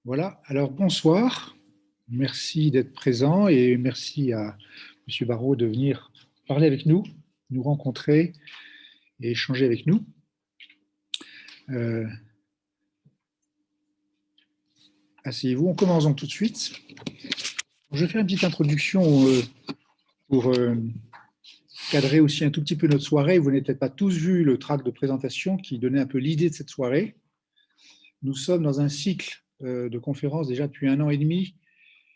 Voilà, alors bonsoir, merci d'être présent et merci à M. Barraud de venir parler avec nous, nous rencontrer et échanger avec nous. Asseyez-vous, on commence donc tout de suite. Je vais faire une petite introduction pour cadrer aussi un tout petit peu notre soirée. Vous n'avez peut-être pas tous vu le tract de présentation qui donnait un peu l'idée de cette soirée. Nous sommes dans un cycle de conférences déjà depuis 1 an et demi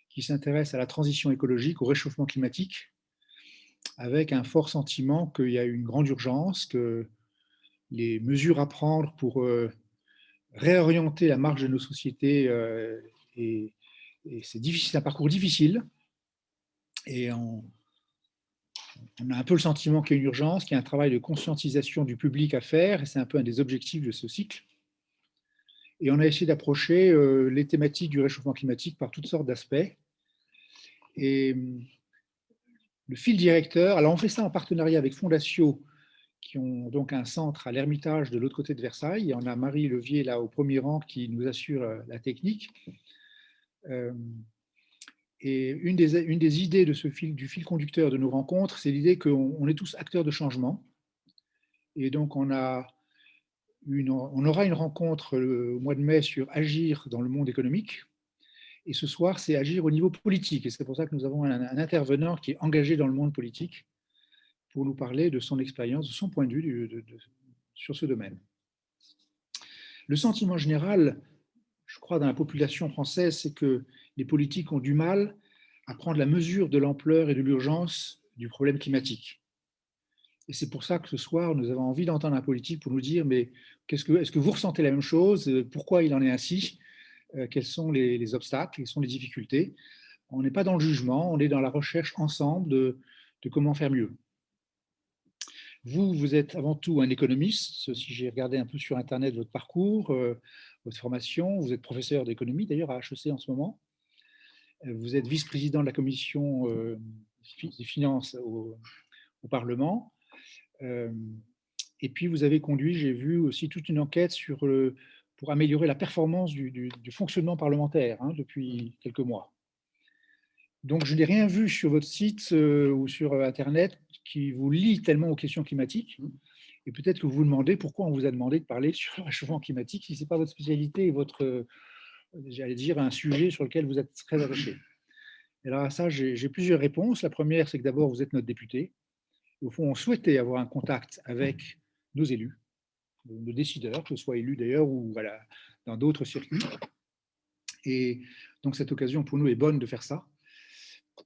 qui s'intéresse à la transition écologique, au réchauffement climatique, avec un fort sentiment qu'il y a une grande urgence, que les mesures à prendre pour réorienter la marche de nos sociétés, et c'est difficile, un parcours difficile, et on a un peu le sentiment qu'il y a une urgence, qu'il y a un travail de conscientisation du public à faire, et c'est un peu un des objectifs de ce cycle. Et on a essayé d'approcher les thématiques du réchauffement climatique par toutes sortes d'aspects. Et le fil directeur, alors on fait ça en partenariat avec Fondatio, qui ont donc un centre à l'Ermitage de l'autre côté de Versailles. Et on a Marie Levier là au premier rang qui nous assure la technique. Et une des idées de du fil conducteur de nos rencontres, c'est l'idée qu'on est tous acteurs de changement. Et donc on aura une rencontre au mois de mai sur agir dans le monde économique. Et ce soir, c'est agir au niveau politique. Et c'est pour ça que nous avons un intervenant qui est engagé dans le monde politique pour nous parler de son expérience, de son point de vue sur ce domaine. Le sentiment général, je crois, dans la population française, c'est que les politiques ont du mal à prendre la mesure de l'ampleur et de l'urgence du problème climatique. Et c'est pour ça que ce soir, nous avons envie d'entendre un politique pour nous dire, mais est-ce que vous ressentez la même chose? Pourquoi il en est ainsi? Quels sont les obstacles? Quelles sont les difficultés? On n'est pas dans le jugement, on est dans la recherche ensemble de comment faire mieux. Vous êtes avant tout un économiste. Si j'ai regardé un peu sur Internet votre parcours, votre formation, vous êtes professeur d'économie d'ailleurs à HEC en ce moment. Vous êtes vice-président de la commission des finances au Parlement. Et puis vous avez conduit, j'ai vu aussi toute une enquête pour améliorer la performance du fonctionnement parlementaire depuis quelques mois. Donc je n'ai rien vu sur votre site ou sur Internet qui vous lie tellement aux questions climatiques. Et peut-être que vous vous demandez pourquoi on vous a demandé de parler sur le réchauffement climatique si ce n'est pas votre spécialité et votre, j'allais dire, un sujet sur lequel vous êtes très attaché. Et alors à ça, j'ai plusieurs réponses. La première, c'est que d'abord, vous êtes notre député. Au fond, on souhaitait avoir un contact avec nos élus, nos décideurs, que ce soit élus d'ailleurs ou voilà, dans d'autres circuits. Et donc cette occasion pour nous est bonne de faire ça.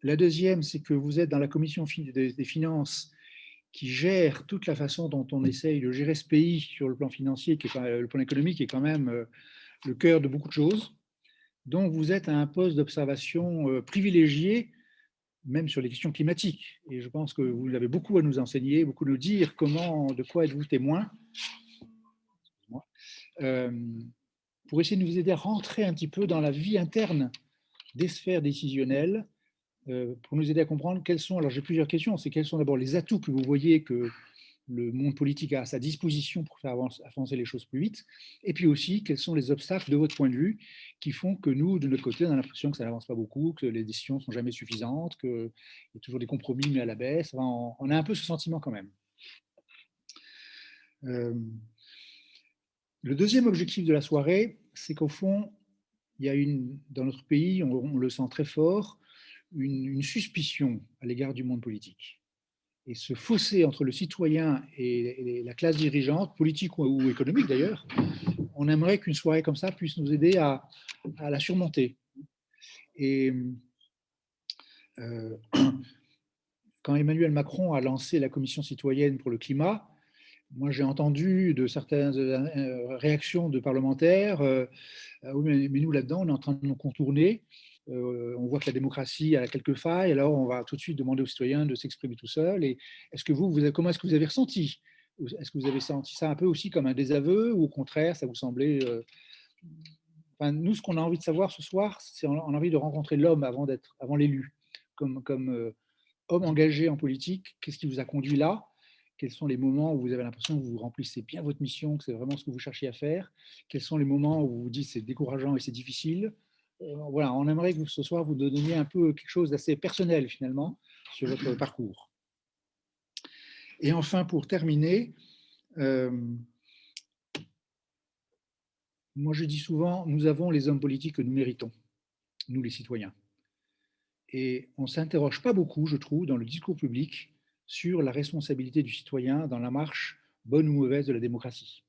La deuxième, c'est que vous êtes dans la commission des finances qui gère toute la façon dont on essaye de gérer ce pays sur le plan financier, le plan économique, qui est quand même le cœur de beaucoup de choses. Donc, vous êtes à un poste d'observation privilégié, même sur les questions climatiques. Et je pense que vous avez beaucoup à nous enseigner, beaucoup à nous dire de quoi êtes-vous témoin, pour essayer de nous aider à rentrer un petit peu dans la vie interne des sphères décisionnelles, pour nous aider à comprendre quels sont, alors j'ai plusieurs questions, c'est quels sont d'abord les atouts que vous voyez que le monde politique a à sa disposition pour faire avancer les choses plus vite, et puis aussi quels sont les obstacles de votre point de vue qui font que nous, de notre côté, on a l'impression que ça n'avance pas beaucoup, que les décisions ne sont jamais suffisantes, qu'il y a toujours des compromis mis à la baisse. Enfin, on a un peu ce sentiment quand même. Le deuxième objectif de la soirée, c'est qu'au fond, il y a dans notre pays, on le sent très fort, une suspicion à l'égard du monde politique. Et ce fossé entre le citoyen et la classe dirigeante, politique ou économique d'ailleurs, on aimerait qu'une soirée comme ça puisse nous aider à la surmonter. Et quand Emmanuel Macron a lancé la Commission citoyenne pour le climat, moi j'ai entendu de certaines réactions de parlementaires, oui, mais nous là-dedans, on est en train de nous contourner. On voit que la démocratie a quelques failles, alors on va tout de suite demander aux citoyens de s'exprimer tout seuls. Et est-ce que comment est-ce que vous avez ressenti? Est-ce que vous avez senti ça un peu aussi comme un désaveu ou au contraire, ça vous semblait Enfin, nous, ce qu'on a envie de savoir ce soir, c'est on a envie de rencontrer l'homme avant l'élu, comme homme engagé en politique. Qu'est-ce qui vous a conduit là? Quels sont les moments où vous avez l'impression que vous remplissez bien votre mission, que c'est vraiment ce que vous cherchiez à faire? Quels sont les moments où vous vous dites c'est décourageant et c'est difficile? voilà, on aimerait que ce soir, vous donniez un peu quelque chose d'assez personnel, finalement, sur votre parcours. Et enfin, pour terminer, moi je dis souvent, nous avons les hommes politiques que nous méritons, nous les citoyens. Et on ne s'interroge pas beaucoup, je trouve, dans le discours public sur la responsabilité du citoyen dans la marche, bonne ou mauvaise, de la démocratie.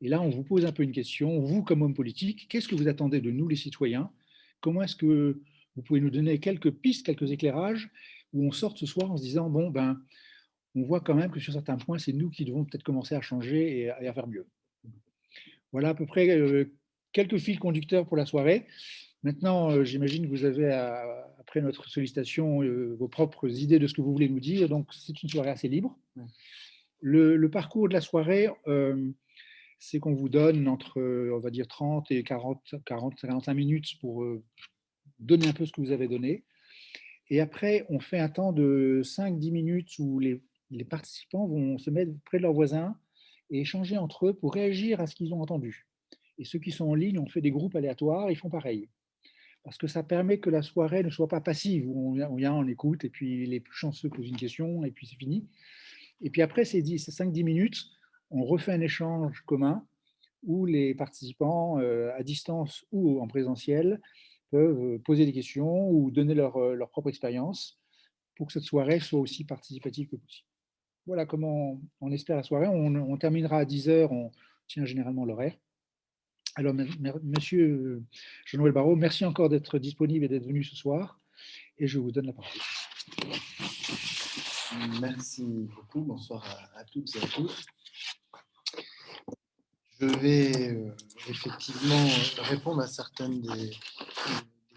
Et là, on vous pose un peu une question, vous comme homme politique, qu'est-ce que vous attendez de nous les citoyens? Comment est-ce que vous pouvez nous donner quelques pistes, quelques éclairages, où on sort ce soir en se disant, bon, ben, on voit quand même que sur certains points, c'est nous qui devons peut-être commencer à changer et à faire mieux. Voilà à peu près quelques fils conducteurs pour la soirée. Maintenant, j'imagine que vous avez, après notre sollicitation, vos propres idées de ce que vous voulez nous dire. Donc, c'est une soirée assez libre. Le parcours de la soirée, c'est qu'on vous donne entre, on va dire, 30 et 45 minutes pour donner un peu ce que vous avez donné. Et après, on fait un temps de 5-10 minutes où les participants vont se mettre près de leurs voisins et échanger entre eux pour réagir à ce qu'ils ont entendu. Et ceux qui sont en ligne, on fait des groupes aléatoires, ils font pareil. Parce que ça permet que la soirée ne soit pas passive, où on vient, on écoute, et puis les plus chanceux posent une question, et puis c'est fini. Et puis après ces 5-10 minutes, on refait un échange commun où les participants, à distance ou en présentiel, peuvent poser des questions ou donner leur propre expérience pour que cette soirée soit aussi participative que possible. Voilà comment on espère la soirée. On terminera à 10 heures, on tient généralement l'horaire. Alors, monsieur Jean-Noël Barrot, merci encore d'être disponible et d'être venu ce soir, et je vous donne la parole. Merci beaucoup, bonsoir à toutes et à tous. Je vais effectivement répondre à certaines des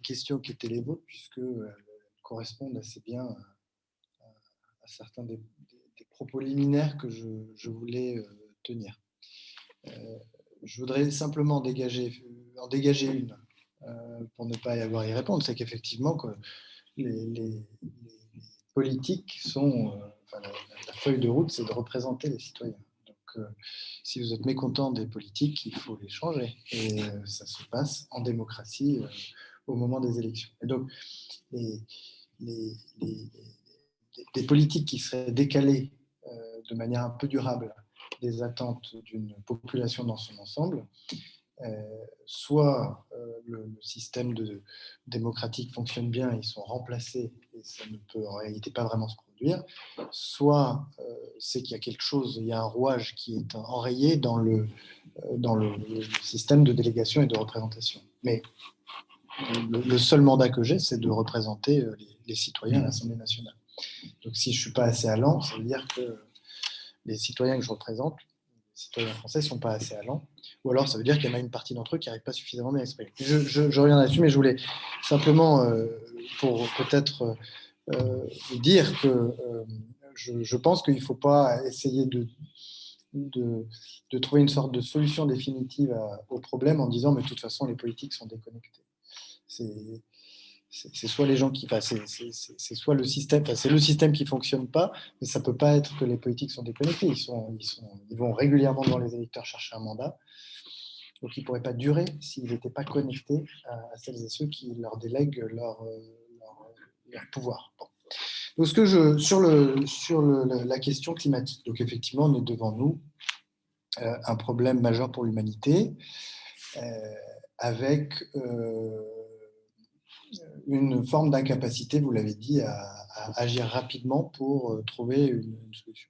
questions qui étaient les vôtres, puisqu'elles correspondent assez bien à certains des propos liminaires que je voulais tenir. Je voudrais simplement en dégager une pour ne pas y avoir à y répondre, c'est qu'effectivement que les politiques sont, la feuille de route, c'est de représenter les citoyens. Donc, si vous êtes mécontent des politiques, il faut les changer. Et ça se passe en démocratie au moment des élections. Et donc, des politiques qui seraient décalées de manière un peu durable des attentes d'une population dans son ensemble, soit le système démocratique fonctionne bien, ils sont remplacés et ça ne peut en réalité pas vraiment se produire, soit c'est qu'il y a quelque chose, il y a un rouage qui est enrayé dans le système de délégation et de représentation. Mais le seul mandat que j'ai, c'est de représenter les citoyens à l'Assemblée nationale. Donc si je ne suis pas assez allant, ça veut dire que les citoyens que je représente, les citoyens français, ne sont pas assez allants. Ou alors ça veut dire qu'il y en a une partie d'entre eux qui n'arrivent pas suffisamment bien à exprimer. Je reviens là-dessus, mais je voulais simplement, pour peut-être dire que je pense qu'il ne faut pas essayer de trouver une sorte de solution définitive au problème en disant mais de toute façon les politiques sont déconnectés. C'est soit les gens qui, c'est soit le système, c'est le système qui fonctionne pas, mais ça peut pas être que les politiques sont déconnectés. Ils vont régulièrement devant les électeurs chercher un mandat, donc ils pourraient pas durer s'ils n'étaient pas connectés à celles et ceux qui leur délèguent leur pouvoir. Bon. Donc sur la question climatique, donc effectivement on est devant nous un problème majeur pour l'humanité avec une forme d'incapacité, vous l'avez dit, à agir rapidement pour trouver une solution.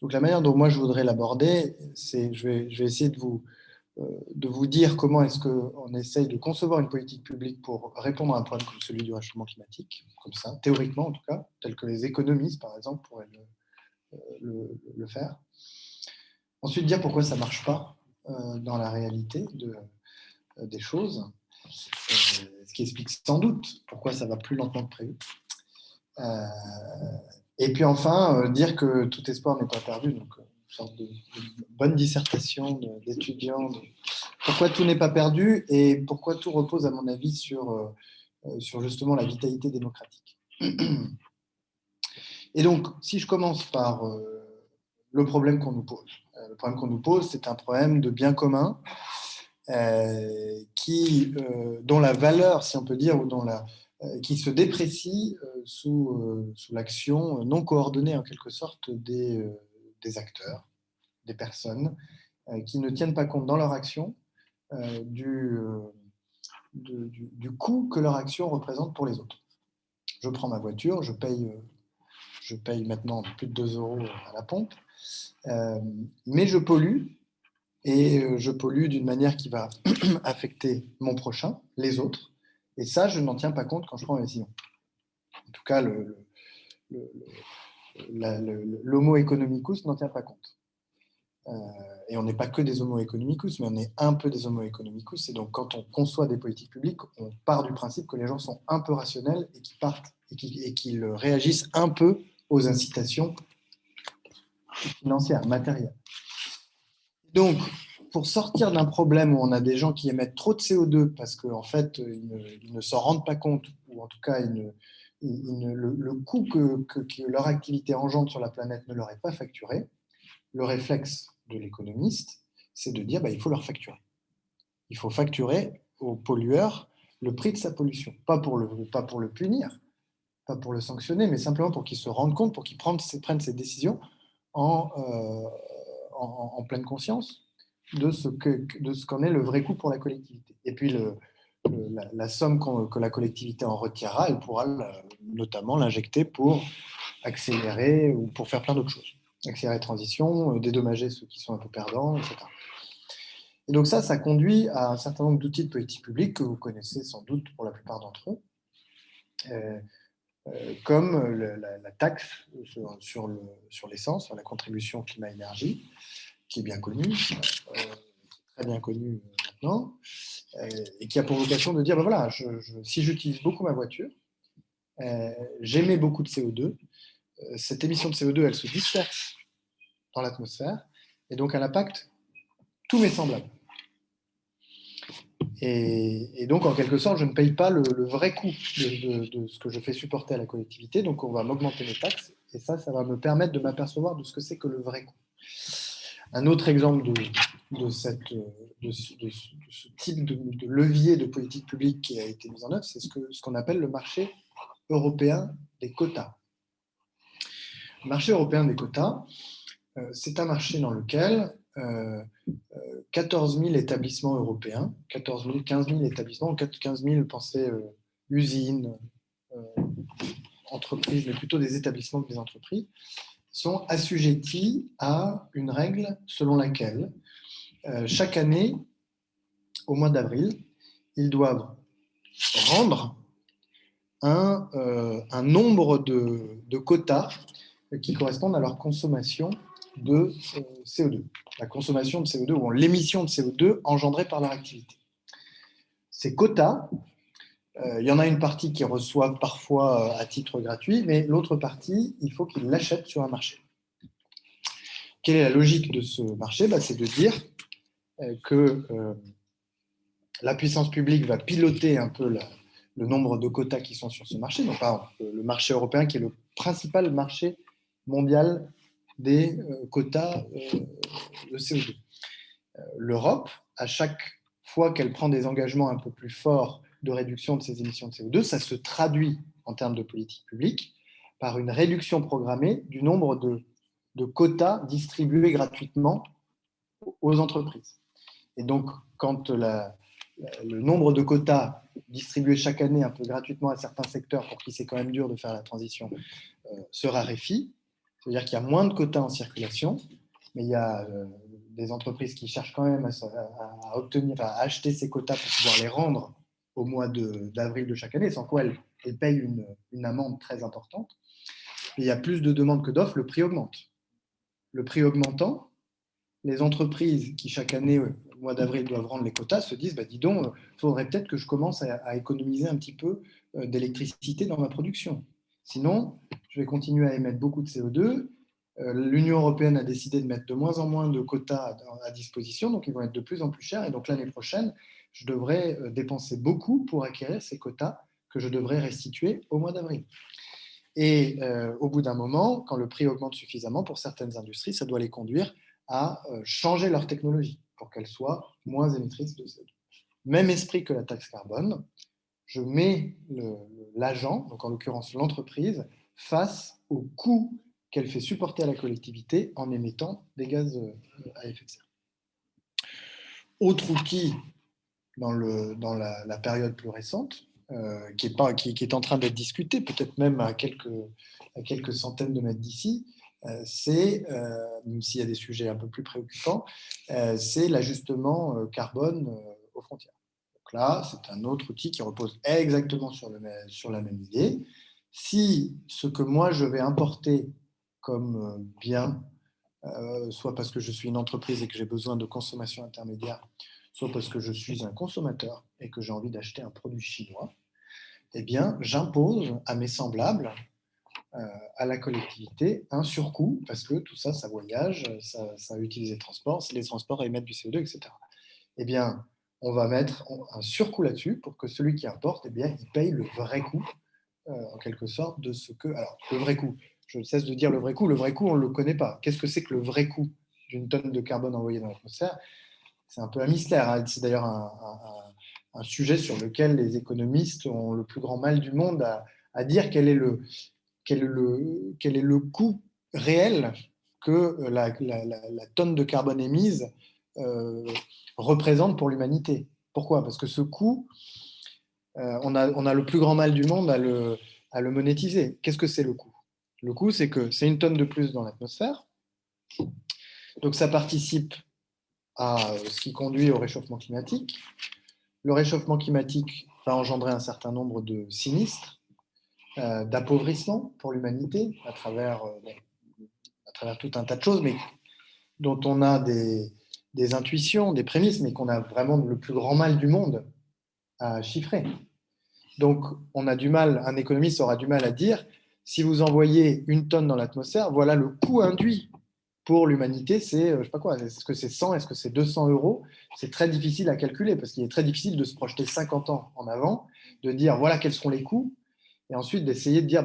Donc la manière dont moi je voudrais l'aborder, c'est je vais essayer de vous dire comment est-ce qu'on essaye de concevoir une politique publique pour répondre à un problème comme celui du réchauffement climatique, comme ça, théoriquement en tout cas, tel que les économistes par exemple pourraient le faire. Ensuite dire pourquoi ça ne marche pas dans la réalité des choses. Ce qui explique sans doute pourquoi ça va plus lentement que prévu. Et puis enfin, dire que tout espoir n'est pas perdu, donc une sorte de bonne dissertation d'étudiants, pourquoi tout n'est pas perdu et pourquoi tout repose, à mon avis, sur justement la vitalité démocratique. Et donc, si je commence par le problème qu'on nous pose. Le problème qu'on nous pose, c'est un problème de bien commun dont la valeur, si on peut dire, ou qui se déprécie sous l'action non coordonnée en quelque sorte des acteurs, des personnes, qui ne tiennent pas compte dans leur action du coût que leur action représente pour les autres. Je prends ma voiture, je paye maintenant plus de 2 euros à la pompe, mais je pollue, et je pollue d'une manière qui va affecter mon prochain, les autres, et ça, je n'en tiens pas compte quand je prends ma décision. En tout cas, l'homo economicus n'en tient pas compte. Et on n'est pas que des homo economicus, mais on est un peu des homo economicus. Et donc, quand on conçoit des politiques publiques, on part du principe que les gens sont un peu rationnels et qu'ils réagissent un peu aux incitations financières, matérielles. Donc, pour sortir d'un problème où on a des gens qui émettent trop de CO2 parce qu'en fait, ils ne s'en rendent pas compte, ou en tout cas, le coût que leur activité engendre sur la planète ne leur est pas facturé, le réflexe de l'économiste, c'est de dire il faut leur facturer. Il faut facturer au pollueur le prix de sa pollution. Pas pour le punir, pas pour le sanctionner, mais simplement pour qu'il se rende compte, pour qu'il prenne ses décisions en pleine conscience de ce qu'en est le vrai coût pour la collectivité. Et puis la somme que la collectivité en retirera, elle pourra notamment l'injecter pour accélérer ou pour faire plein d'autres choses. Accélérer la transition, dédommager ceux qui sont un peu perdants, etc. Et donc ça conduit à un certain nombre d'outils de politique publique que vous connaissez sans doute pour la plupart d'entre eux, comme la taxe sur l'essence, sur la contribution climat-énergie, qui est bien connue, très bien connue maintenant, et qui a pour vocation de dire, voilà, si j'utilise beaucoup ma voiture, j'émets beaucoup de CO2, cette émission de CO2, elle se disperse dans l'atmosphère, et donc elle impacte tous mes semblables. Et donc, en quelque sorte, je ne paye pas le vrai coût de ce que je fais supporter à la collectivité, donc on va m'augmenter mes taxes, et ça va me permettre de m'apercevoir de ce que c'est que le vrai coût. Un autre exemple de ce type de levier de politique publique qui a été mis en œuvre, c'est ce qu'on appelle le marché européen des quotas. Le marché européen des quotas, c'est un marché dans lequel 14 000 établissements européens, 15 000 établissements, 15 000, pensez usines, entreprises, mais plutôt des établissements que des entreprises, sont assujettis à une règle selon laquelle chaque année, au mois d'avril, ils doivent rendre un nombre de quotas qui correspondent à leur consommation de CO2. La consommation de CO2 ou l'émission de CO2 engendrée par leur activité. Ces quotas, il y en a une partie qui reçoivent parfois à titre gratuit, mais l'autre partie, il faut qu'ils l'achètent sur un marché. Quelle est la logique de ce marché ? C'est de dire que la puissance publique va piloter un peu le nombre de quotas qui sont sur ce marché. Donc, par exemple, le marché européen qui est le principal marché mondial des quotas de CO2. L'Europe, à chaque fois qu'elle prend des engagements un peu plus forts de réduction de ses émissions de CO2, ça se traduit en termes de politique publique par une réduction programmée du nombre de quotas distribués gratuitement aux entreprises. Et donc, quand le nombre de quotas distribués chaque année un peu gratuitement à certains secteurs pour qui c'est quand même dur de faire la transition se raréfie, c'est-à-dire qu'il y a moins de quotas en circulation, mais il y a des entreprises qui cherchent quand même à acheter ces quotas pour pouvoir les rendre au mois d'avril de chaque année, sans quoi elles payent une amende très importante. Et il y a plus de demandes que d'offres, le prix augmente. Le prix augmentant, les entreprises qui chaque année, au mois d'avril, doivent rendre les quotas, se disent, dis donc, il faudrait peut-être que je commence à économiser un petit peu d'électricité dans ma production. Sinon, je vais continuer à émettre beaucoup de CO2. L'Union européenne a décidé de mettre de moins en moins de quotas à disposition, donc ils vont être de plus en plus chers. Et donc l'année prochaine, je devrais dépenser beaucoup pour acquérir ces quotas que je devrais restituer au mois d'avril. Et au bout d'un moment, quand le prix augmente suffisamment pour certaines industries, ça doit les conduire à changer leur technologie. pour qu'elle soit moins émettrice de CO2. Même esprit que la taxe carbone, je mets l'agent, donc en l'occurrence l'entreprise, face au coût qu'elle fait supporter à la collectivité en émettant des gaz à effet de serre. Autre outil dans la période plus récente, qui est en train d'être discuté, peut-être même à quelques centaines de mètres d'ici, c'est, même s'il y a des sujets un peu plus préoccupants, c'est l'ajustement carbone aux frontières. Donc là, c'est un autre outil qui repose exactement sur la même idée. Si ce que moi je vais importer comme bien, soit parce que je suis une entreprise et que j'ai besoin de consommation intermédiaire, soit parce que je suis un consommateur et que j'ai envie d'acheter un produit chinois, eh bien, j'impose à mes semblables, à la collectivité, un surcoût, parce que tout ça, ça voyage, ça utilise les transports émettent du CO2, etc. Eh bien, on va mettre un surcoût là-dessus pour que celui qui importe, eh bien, il paye le vrai coût, en quelque sorte, de ce que... Alors, le vrai coût, je cesse de dire le vrai coût, on ne le connaît pas. Qu'est-ce que c'est que le vrai coût d'une tonne de carbone envoyée dans l'atmosphère? C'est un peu un mystère, hein. C'est d'ailleurs un sujet sur lequel les économistes ont le plus grand mal du monde à dire quel est le coût réel que la tonne de carbone émise représente pour l'humanité. Pourquoi? Parce que ce coût, on a le plus grand mal du monde à le monétiser. Qu'est-ce que c'est le coût? Le coût, c'est que c'est une tonne de plus dans l'atmosphère. Donc ça participe à ce qui conduit au réchauffement climatique. Le réchauffement climatique va engendrer un certain nombre de sinistres, d'appauvrissement pour l'humanité à travers tout un tas de choses, mais dont on a des intuitions, des prémices, mais qu'on a vraiment le plus grand mal du monde à chiffrer. Donc, on a du mal, un économiste aura du mal à dire, si vous envoyez une tonne dans l'atmosphère, voilà le coût induit pour l'humanité, c'est, je sais pas quoi, est-ce que c'est 100, est-ce que c'est 200 euros? C'est très difficile à calculer parce qu'il est très difficile de se projeter 50 ans en avant, de dire voilà quels seront les coûts, et ensuite d'essayer de dire,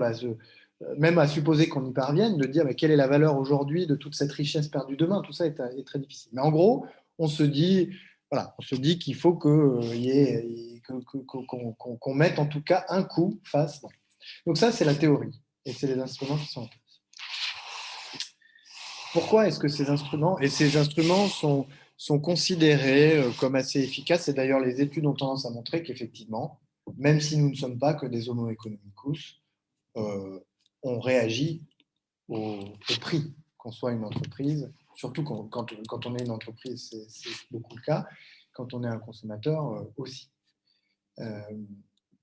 même à supposer qu'on y parvienne, de dire quelle est la valeur aujourd'hui de toute cette richesse perdue demain. Tout ça est très difficile. Mais en gros, on se dit, voilà, on se dit qu'il faut qu'on mette en tout cas un coût face. Donc ça, c'est la théorie, et c'est les instruments qui sont en place. Pourquoi est-ce que ces instruments sont considérés comme assez efficaces? Et d'ailleurs, les études ont tendance à montrer qu'effectivement, même si nous ne sommes pas que des homo economicus, on réagit au prix, qu'on soit une entreprise, surtout quand on est une entreprise, c'est beaucoup le cas, quand on est un consommateur aussi.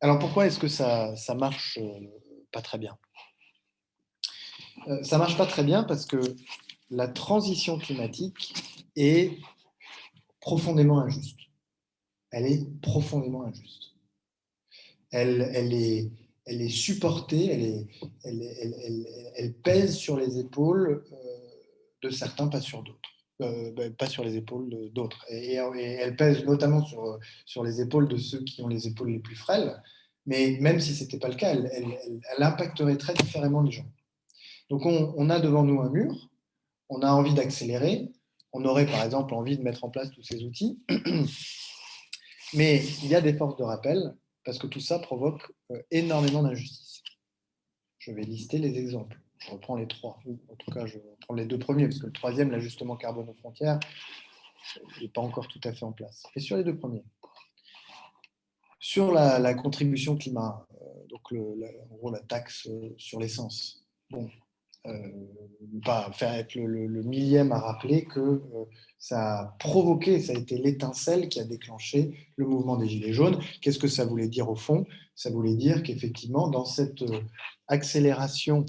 Alors pourquoi est-ce que ça marche pas très bien? Ça marche pas très bien parce que la transition climatique est profondément injuste. Elle est profondément injuste. Elle est supportée, elle pèse sur les épaules de certains, pas sur d'autres. Pas sur les épaules d'autres. Et elle pèse notamment sur les épaules de ceux qui ont les épaules les plus frêles. Mais même si ce n'était pas le cas, elle impacterait très différemment les gens. Donc on a devant nous un mur, on a envie d'accélérer, on aurait par exemple envie de mettre en place tous ces outils, mais il y a des forces de rappel parce que tout ça provoque énormément d'injustice. Je vais lister les exemples. Je reprends les trois, ou en tout cas je reprends les deux premiers, parce que le troisième, l'ajustement carbone aux frontières, n'est pas encore tout à fait en place. Et sur les deux premiers, sur la contribution climat, donc en gros la taxe sur l'essence, bon, pas faire être le millième à rappeler que ça a provoqué, ça a été l'étincelle qui a déclenché le mouvement des Gilets jaunes. Qu'est-ce que ça voulait dire au fond? Ça voulait dire qu'effectivement, dans cette accélération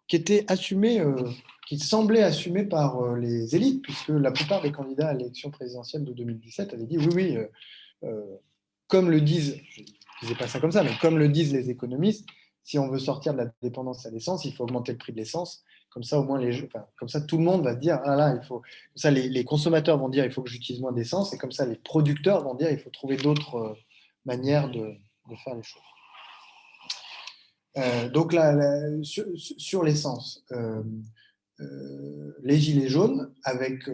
qui était assumée, qui semblait assumée par les élites, puisque la plupart des candidats à l'élection présidentielle de 2017 avaient dit oui, comme le disent, je ne disais pas ça comme ça, mais comme le disent les économistes, si on veut sortir de la dépendance à l'essence, il faut augmenter le prix de l'essence. Comme ça, au moins, comme ça, tout le monde va se dire, ah là, il faut. Comme ça, les consommateurs vont dire, il faut que j'utilise moins d'essence, et comme ça, les producteurs vont dire, il faut trouver d'autres manières de faire les choses. Donc là, sur l'essence, les gilets jaunes avec,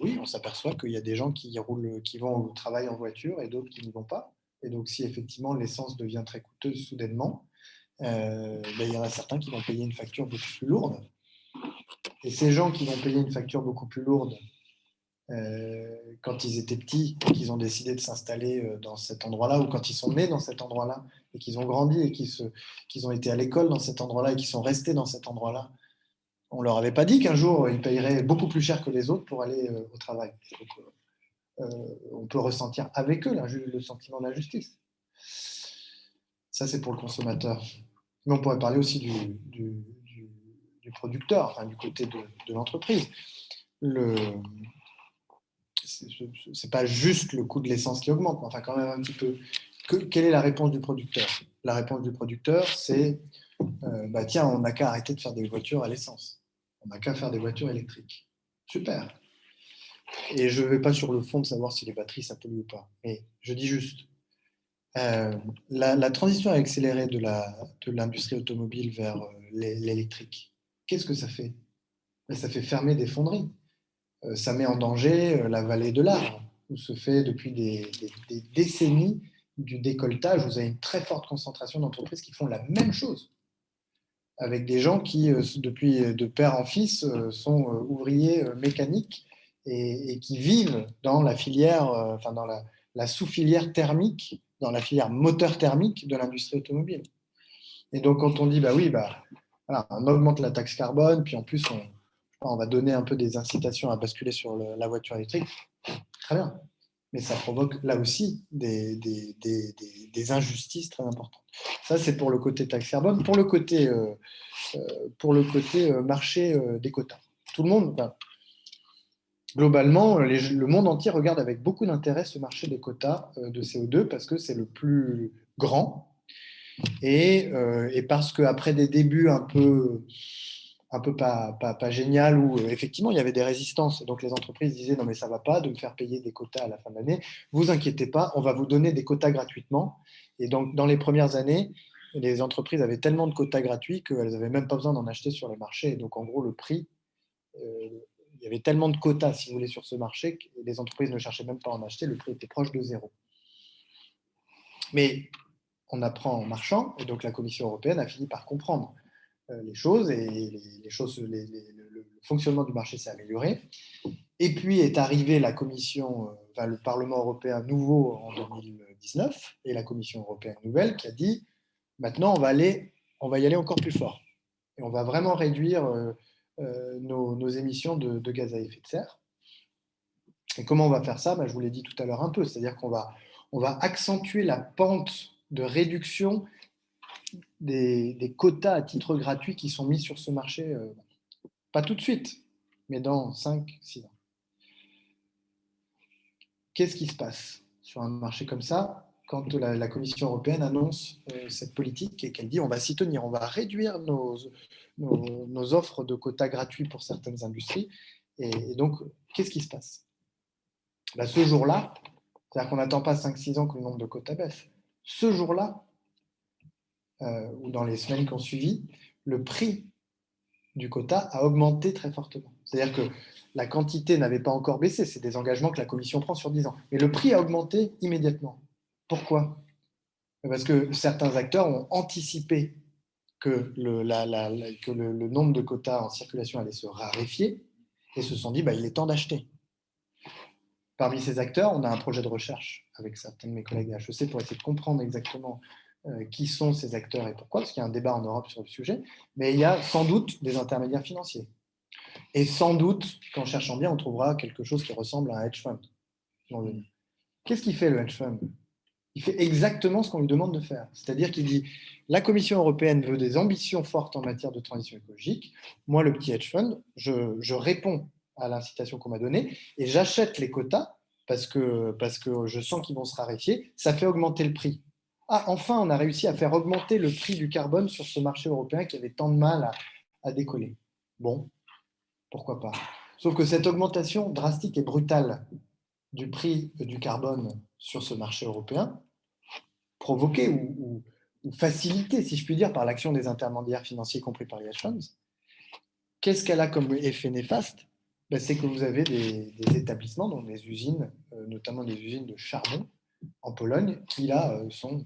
oui, on s'aperçoit qu'il y a des gens qui vont au travail en voiture et d'autres qui n'y vont pas. Et donc, si effectivement l'essence devient très coûteuse soudainement, il y en a certains qui vont payer une facture beaucoup plus lourde. Et ces gens qui vont payer une facture beaucoup plus lourde, quand ils étaient petits et qu'ils ont décidé de s'installer dans cet endroit-là, ou quand ils sont nés dans cet endroit-là, et qu'ils ont grandi et qu'ils ont été à l'école dans cet endroit-là et qu'ils sont restés dans cet endroit-là, on ne leur avait pas dit qu'un jour, ils paieraient beaucoup plus cher que les autres pour aller au travail. Donc, on peut ressentir avec eux le sentiment d'injustice. Ça, c'est pour le consommateur. Mais on pourrait parler aussi du producteur, enfin, du côté de l'entreprise. C'est pas juste le coût de l'essence qui augmente, mais enfin quand même un petit peu. Quelle est la réponse du producteur? La réponse du producteur, c'est tiens, on n'a qu'à arrêter de faire des voitures à l'essence. On n'a qu'à faire des voitures électriques. Super. Et je ne vais pas sur le fond de savoir si les batteries, ça pollue ou pas. Mais je dis juste, la transition accélérée de l'industrie automobile vers l'électrique, qu'est-ce que ça fait? Ça fait fermer des fonderies. Ça met en danger la vallée de l'Arve, où se fait depuis des décennies du décolletage. Vous avez une très forte concentration d'entreprises qui font la même chose, avec des gens qui, depuis de père en fils, sont ouvriers mécaniques et qui vivent dans la filière, dans la sous-filière thermique, dans la filière moteur thermique de l'industrie automobile. Et donc, quand on dit, voilà, on augmente la taxe carbone, puis en plus, on va donner un peu des incitations à basculer sur la voiture électrique, très bien. Mais ça provoque là aussi des injustices très importantes. Ça, c'est pour le côté taxe carbone. Pour le côté marché des quotas. Tout le monde, globalement, le monde entier regarde avec beaucoup d'intérêt ce marché des quotas de CO2 parce que c'est le plus grand et parce qu'après des débuts un peu pas génial où effectivement il y avait des résistances. Donc les entreprises disaient non mais ça ne va pas de me faire payer des quotas à la fin de l'année. Vous inquiétez pas, on va vous donner des quotas gratuitement. Et donc dans les premières années, les entreprises avaient tellement de quotas gratuits qu'elles n'avaient même pas besoin d'en acheter sur les marchés. Et donc en gros le prix, il y avait tellement de quotas si vous voulez sur ce marché que les entreprises ne cherchaient même pas à en acheter. Le prix était proche de zéro. Mais on apprend en marchant et donc la Commission européenne a fini par comprendre les choses et le fonctionnement du marché s'est amélioré. Et puis est arrivée la Commission, le Parlement européen nouveau en 2019 et la Commission européenne nouvelle qui a dit maintenant on va y aller encore plus fort et on va vraiment réduire nos émissions de gaz à effet de serre. Et comment on va faire ça? Je vous l'ai dit tout à l'heure un peu, c'est-à-dire qu'on va accentuer la pente de réduction des quotas à titre gratuit qui sont mis sur ce marché, pas tout de suite, mais dans 5-6 ans. Qu'est-ce qui se passe sur un marché comme ça quand la Commission européenne annonce cette politique et qu'elle dit on va s'y tenir, on va réduire nos offres de quotas gratuits pour certaines industries. Et donc, qu'est-ce qui se passe? Ce jour-là, c'est-à-dire qu'on n'attend pas 5-6 ans que le nombre de quotas baisse. Ce jour-là, ou dans les semaines qui ont suivi, le prix du quota a augmenté très fortement. C'est-à-dire que la quantité n'avait pas encore baissé, c'est des engagements que la Commission prend sur 10 ans. Mais le prix a augmenté immédiatement. Pourquoi? Parce que certains acteurs ont anticipé que le nombre de quotas en circulation allait se raréfier et se sont dit il est temps d'acheter. Parmi ces acteurs, on a un projet de recherche avec certains de mes collègues à HEC pour essayer de comprendre exactement qui sont ces acteurs et pourquoi, parce qu'il y a un débat en Europe sur le sujet, mais il y a sans doute des intermédiaires financiers. Et sans doute, qu'en cherchant bien, on trouvera quelque chose qui ressemble à un hedge fund. Qu'est-ce qu'il fait le hedge fund? Il fait exactement ce qu'on lui demande de faire. C'est-à-dire qu'il dit, la Commission européenne veut des ambitions fortes en matière de transition écologique. Moi, le petit hedge fund, je réponds à l'incitation qu'on m'a donnée et j'achète les quotas parce que je sens qu'ils vont se raréfier. Ça fait augmenter le prix. Ah, enfin, on a réussi à faire augmenter le prix du carbone sur ce marché européen qui avait tant de mal à décoller. Bon, pourquoi pas. Sauf que cette augmentation drastique et brutale du prix du carbone sur ce marché européen, provoquée ou facilitée, si je puis dire, par l'action des intermédiaires financiers compris par les hedge funds, Qu'est-ce qu'elle a comme effet néfaste? Ben, c'est que vous avez des établissements, donc des usines, notamment des usines de charbon en Pologne, qui là sont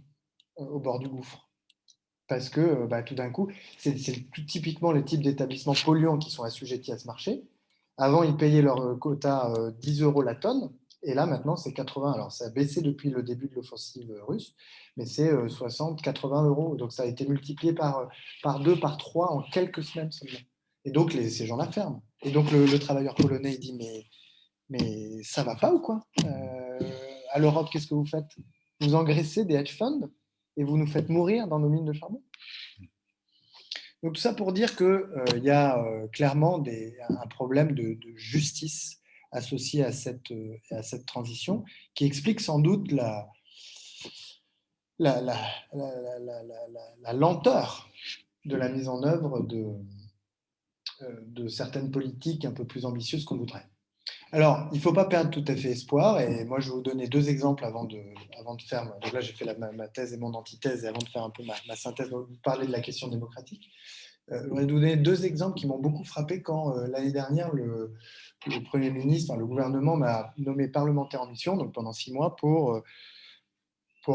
au bord du gouffre. Parce que bah, tout d'un coup, c'est tout typiquement les types d'établissements polluants qui sont assujettis à ce marché. Avant, ils payaient leur quota 10 euros la tonne, et là maintenant c'est 80. Alors ça a baissé depuis le début de l'offensive russe, mais c'est 60, 80 euros. Donc ça a été multiplié par 2, par 3 en quelques semaines seulement. Et donc ces gens-là ferment. Et donc le travailleur polonais il dit mais ça va pas ou quoi à l'Europe, qu'est-ce que vous faites? Vous engraissez des hedge funds et vous nous faites mourir dans nos mines de charbon. Donc tout ça pour dire qu'il y a clairement un problème de justice associé à cette transition qui explique sans doute la lenteur de la mise en œuvre de certaines politiques un peu plus ambitieuses qu'on voudrait. Alors, il ne faut pas perdre tout à fait espoir, et moi je vais vous donner 2 exemples avant de faire. Donc là, j'ai fait ma thèse et mon antithèse, et avant de faire un peu ma synthèse, vous parler de la question démocratique. Je vais vous donner 2 exemples qui m'ont beaucoup frappé quand l'année dernière, le Premier ministre, le gouvernement m'a nommé parlementaire en mission, donc pendant 6 mois, pour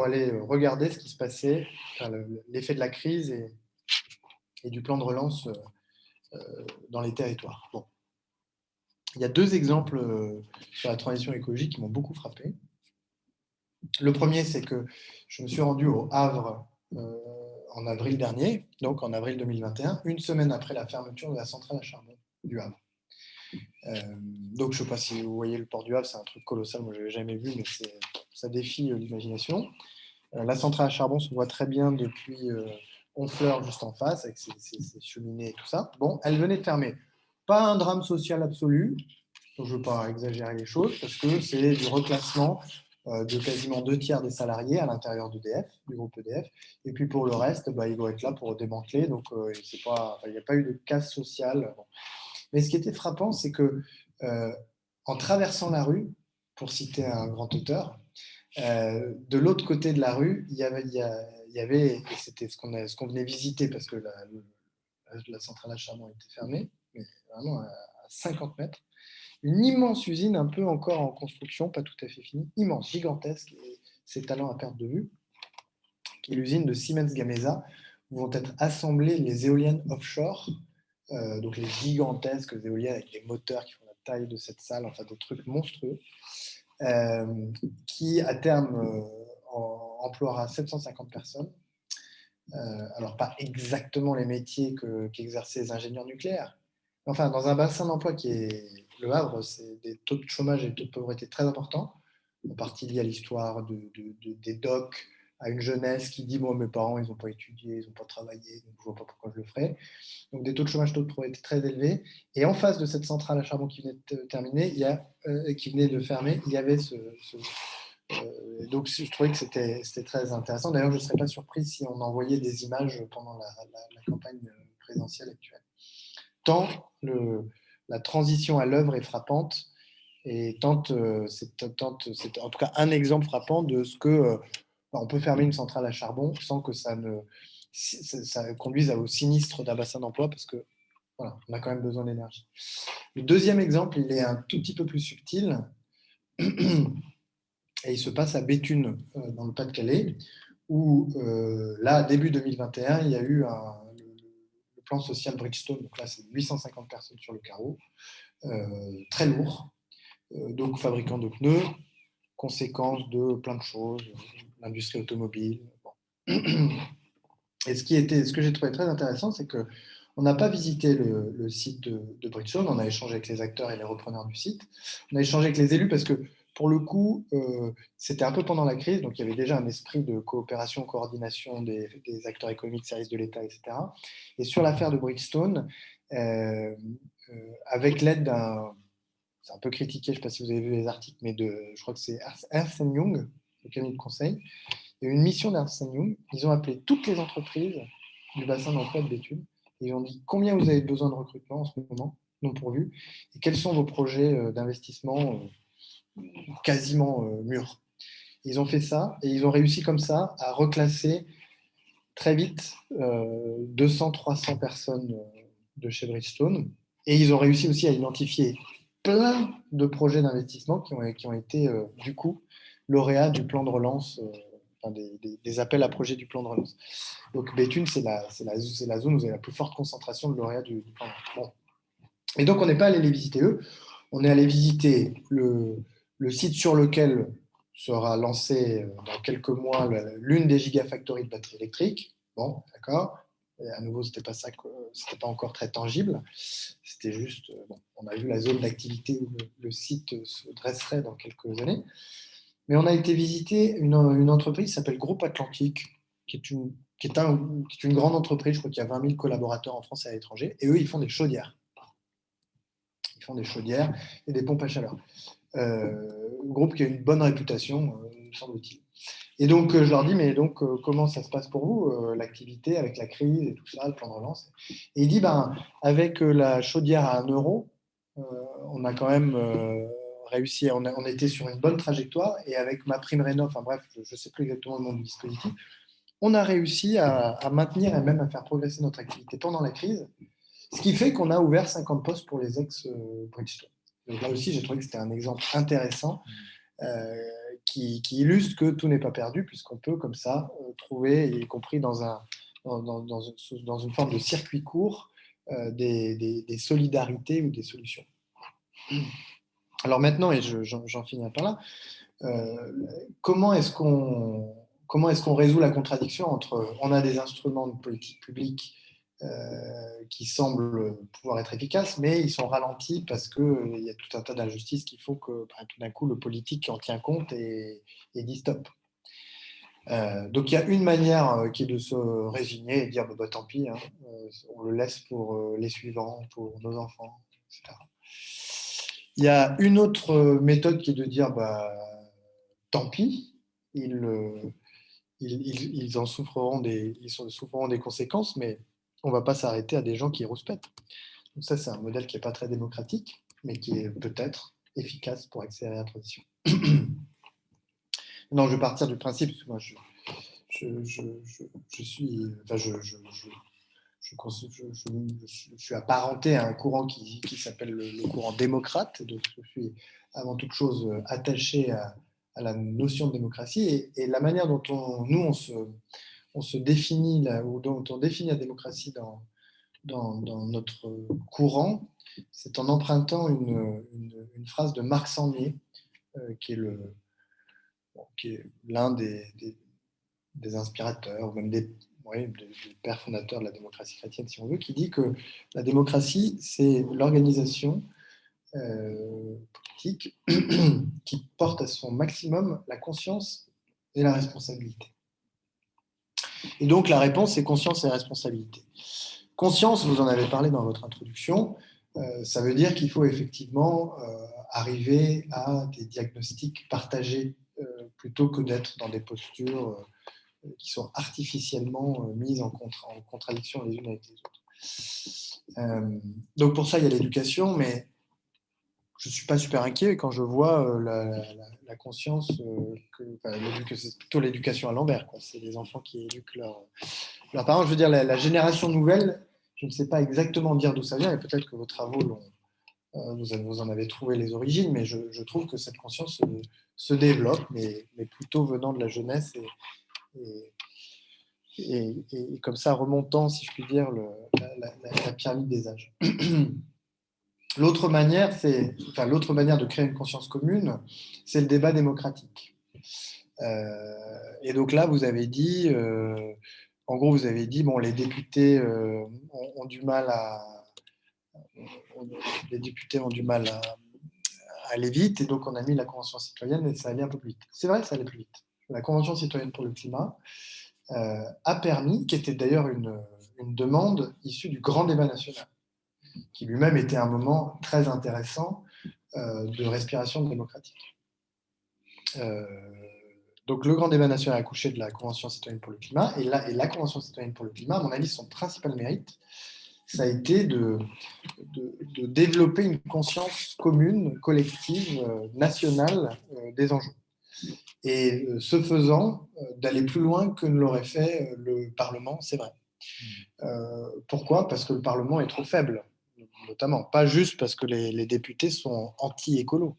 aller regarder ce qui se passait, l'effet de la crise et du plan de relance dans les territoires. Bon. Il y a 2 exemples sur la transition écologique qui m'ont beaucoup frappé. Le premier, c'est que je me suis rendu au Havre en avril dernier, donc en avril 2021, une semaine après la fermeture de la centrale à charbon du Havre. Donc je ne sais pas si vous voyez le port du Havre, c'est un truc colossal, moi je ne l'avais jamais vu, mais ça défie l'imagination. La centrale à charbon se voit très bien depuis Honfleur, juste en face, avec ses cheminées et tout ça. Bon, elle venait de fermer. Pas un drame social absolu, donc je ne veux pas exagérer les choses, parce que c'est du reclassement de quasiment 2/3 des salariés à l'intérieur d'EDF, du groupe EDF. Et puis pour le reste, ils vont être là pour démanteler, donc il n'y a pas eu de casse sociale. Bon. Mais ce qui était frappant, c'est que en traversant la rue, pour citer un grand auteur, de l'autre côté de la rue, il y avait et c'était ce qu'on venait visiter, parce que la centrale à charbon était fermée, mais vraiment à 50 mètres, une immense usine, un peu encore en construction, pas tout à fait finie, immense, gigantesque, et ses talents à perte de vue, qui est l'usine de Siemens Gamesa, où vont être assemblées les éoliennes offshore, donc les gigantesques éoliennes avec des moteurs qui font la taille de cette salle, enfin des trucs monstrueux, qui à terme emploiera 750 personnes. Alors pas exactement les métiers qu'exerçaient les ingénieurs nucléaires, enfin dans un bassin d'emploi qui est le Havre, c'est des taux de chômage et des taux de pauvreté très importants, en partie liés à l'histoire des docks, à une jeunesse qui dit moi mes parents ils n'ont pas étudié, ils n'ont pas travaillé, donc je ne vois pas pourquoi je le ferais. Donc des taux de chômage, taux de pauvreté très élevés. Et en face de cette centrale à charbon qui venait de terminer, qui venait de fermer, il y avait donc je trouvais que c'était très intéressant. D'ailleurs, je ne serais pas surpris si on envoyait des images pendant la campagne présidentielle actuelle. Tant la transition à l'œuvre est frappante, et c'est en tout cas un exemple frappant de ce que on peut fermer une centrale à charbon sans que ça conduise au sinistre d'un bassin d'emploi, parce que voilà, on a quand même besoin d'énergie. Le deuxième exemple, il est un tout petit peu plus subtil, et il se passe à Béthune, dans le Pas-de-Calais, où là, début 2021, il y a eu le plan social Bridgestone. Donc là, c'est 850 personnes sur le carreau, très lourd, donc fabricant de pneus, conséquence de plein de choses, l'industrie automobile. Bon. Et ce que j'ai trouvé très intéressant, c'est qu'on n'a pas visité le site de Bridgestone, on a échangé avec les acteurs et les repreneurs du site, on a échangé avec les élus parce que, pour le coup, c'était un peu pendant la crise, donc il y avait déjà un esprit de coopération, coordination des acteurs économiques, services de l'État, etc. Et sur l'affaire de Bridgestone, avec l'aide d'un... C'est un peu critiqué, je ne sais pas si vous avez vu les articles, mais je crois que c'est Ernst Young, le cabinet de conseil. Il y a eu une mission d'Ernst Young. Ils ont appelé toutes les entreprises du bassin d'emploi de Béthune. Ils ont dit combien vous avez besoin de recrutement en ce moment, non pourvu, et quels sont vos projets d'investissement quasiment mûrs. Ils ont fait ça, et ils ont réussi comme ça à reclasser très vite 200-300 personnes de chez Bridgestone. Et ils ont réussi aussi à identifier plein de projets d'investissement qui ont été, du coup, lauréats du plan de relance, enfin des appels à projets du plan de relance. Donc, Béthune, c'est la zone où vous avez la plus forte concentration de lauréats du plan de relance. Bon. Et donc, on n'est pas allé les visiter eux, on est allé visiter le site sur lequel sera lancée dans quelques mois l'une des gigafactories de batteries électriques. Bon, d'accord. Et à nouveau, c'était pas encore très tangible. C'était juste, bon, on a vu la zone d'activité où le site se dresserait dans quelques années. Mais on a été visiter une entreprise qui s'appelle Groupe Atlantique, qui est une grande entreprise. Je crois qu'il y a 20 000 collaborateurs en France et à l'étranger. Et eux, ils font des chaudières. Ils font des chaudières et des pompes à chaleur. Groupe qui a une bonne réputation, semble-t-il. Et donc, je leur dis, mais donc, comment ça se passe pour vous, l'activité avec la crise et tout ça, le plan de relance? Et il dit, avec la chaudière à 1 euro, on a quand même réussi, on était sur une bonne trajectoire, et avec ma prime rénov, enfin bref, je ne sais plus exactement le nom du dispositif, on a réussi à maintenir et même à faire progresser notre activité pendant la crise, ce qui fait qu'on a ouvert 50 postes pour les ex-Bridgestone. Donc là aussi, j'ai trouvé que c'était un exemple intéressant qui illustre que tout n'est pas perdu, puisqu'on peut comme ça trouver, y compris dans une forme de circuit court, des solidarités ou des solutions. Alors maintenant, et j'en finis par là, comment est-ce qu'on résout la contradiction entre on a des instruments de politique publique qui semblent pouvoir être efficaces, mais ils sont ralentis parce qu'il y a tout un tas d'injustices qu'il faut que tout d'un coup le politique en tient compte et dit stop. Donc il y a une manière qui est de se résigner et de dire tant pis, hein, on le laisse pour les suivants, pour nos enfants, etc. Il y a une autre méthode qui est de dire tant pis, ils en souffreront des conséquences, mais on ne va pas s'arrêter à des gens qui rouspètent. Donc ça, c'est un modèle qui n'est pas très démocratique, mais qui est peut-être efficace pour accélérer la transition. Non, je vais partir du principe, parce que moi, je suis apparenté à un courant qui s'appelle le courant démocrate, donc je suis avant toute chose attaché à la notion de démocratie, et la manière dont on se définit, ou dont on définit la démocratie dans notre courant, c'est en empruntant une phrase de Marc Sangnier, qui est l'un des inspirateurs, ou même des pères fondateurs de la démocratie chrétienne, si on veut, qui dit que la démocratie, c'est l'organisation politique qui porte à son maximum la conscience et la responsabilité. Et donc, la réponse, c'est conscience et responsabilité. Conscience, vous en avez parlé dans votre introduction, ça veut dire qu'il faut effectivement arriver à des diagnostics partagés plutôt que d'être dans des postures qui sont artificiellement mises en contradiction les unes avec les autres. Donc pour ça, il y a l'éducation, mais je ne suis pas super inquiet quand je vois la conscience c'est plutôt l'éducation à l'envers. C'est les enfants qui éduquent leurs parents. Je veux dire, la génération nouvelle, je ne sais pas exactement dire d'où ça vient, et peut-être que vos travaux vous en avez trouvé les origines, mais je trouve que cette conscience se développe, mais plutôt venant de la jeunesse et comme ça remontant, si je puis dire, la pyramide des âges. L'autre manière de créer une conscience commune, c'est le débat démocratique. Et donc là, vous avez dit, en gros, les députés ont du mal à aller vite, et donc on a mis la Convention citoyenne et ça allait un peu plus vite. C'est vrai que ça allait plus vite. La Convention citoyenne pour le climat a permis, qui était d'ailleurs une demande issue du grand débat national, qui lui-même était un moment très intéressant de respiration démocratique. Donc le grand débat national a accouché de la Convention citoyenne pour le climat, et la Convention citoyenne pour le climat, à mon avis, son principal mérite, ça a été de développer une conscience commune, collective, nationale des enjeux. Et ce faisant, d'aller plus loin que ne l'aurait fait le Parlement, c'est vrai. Pourquoi ? Parce que le Parlement est trop faible. notamment. Pas juste parce que les députés sont anti-écolos.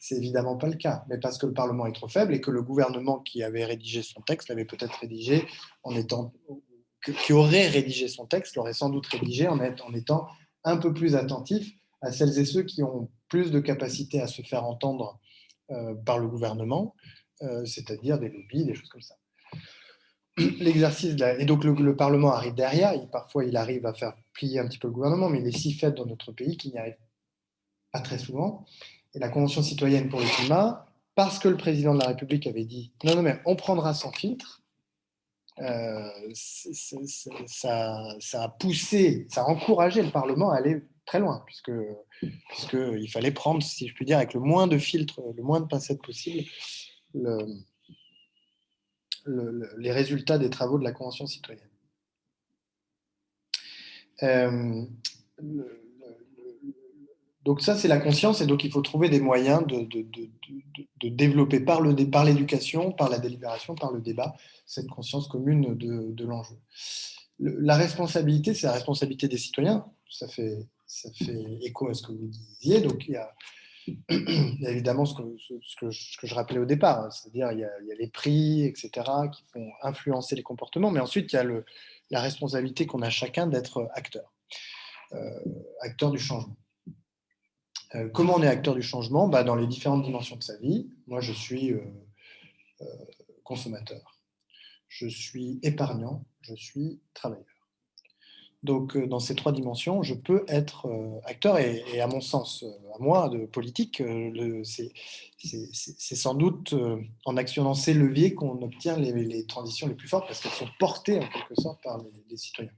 C'est évidemment pas le cas, mais parce que le Parlement est trop faible et que le gouvernement qui avait rédigé son texte l'avait peut-être rédigé qui aurait rédigé son texte, l'aurait sans doute rédigé en étant un peu plus attentif à celles et ceux qui ont plus de capacité à se faire entendre par le gouvernement, c'est-à-dire des lobbies, des choses comme ça. Et donc le Parlement arrive derrière, parfois il arrive à faire plier un petit peu le gouvernement, mais il est si faible dans notre pays qu'il n'y arrive pas très souvent. Et la Convention citoyenne pour le climat, parce que le président de la République avait dit non, mais on prendra sans filtre, ça a poussé, ça a encouragé le Parlement à aller très loin, puisqu'il fallait prendre, si je puis dire, avec le moins de filtres, le moins de pincettes possible, les résultats des travaux de la Convention citoyenne. Donc ça, c'est la conscience, et donc il faut trouver des moyens de développer par l'éducation, par la délibération, par le débat, cette conscience commune de l'enjeu. La responsabilité, c'est la responsabilité des citoyens. Ça fait écho à ce que vous disiez. Donc il y a évidemment ce que je rappelais au départ, c'est-à-dire il y a les prix, etc., qui font influencer les comportements, mais ensuite il y a la responsabilité qu'on a chacun d'être acteur du changement. Comment on est acteur du changement? Dans les différentes dimensions de sa vie. Moi, je suis consommateur, je suis épargnant, je suis travailleur. Donc, dans ces trois dimensions, je peux être acteur, et à mon sens, à moi, de politique, c'est sans doute en actionnant ces leviers qu'on obtient les transitions les plus fortes, parce qu'elles sont portées en quelque sorte par les citoyens.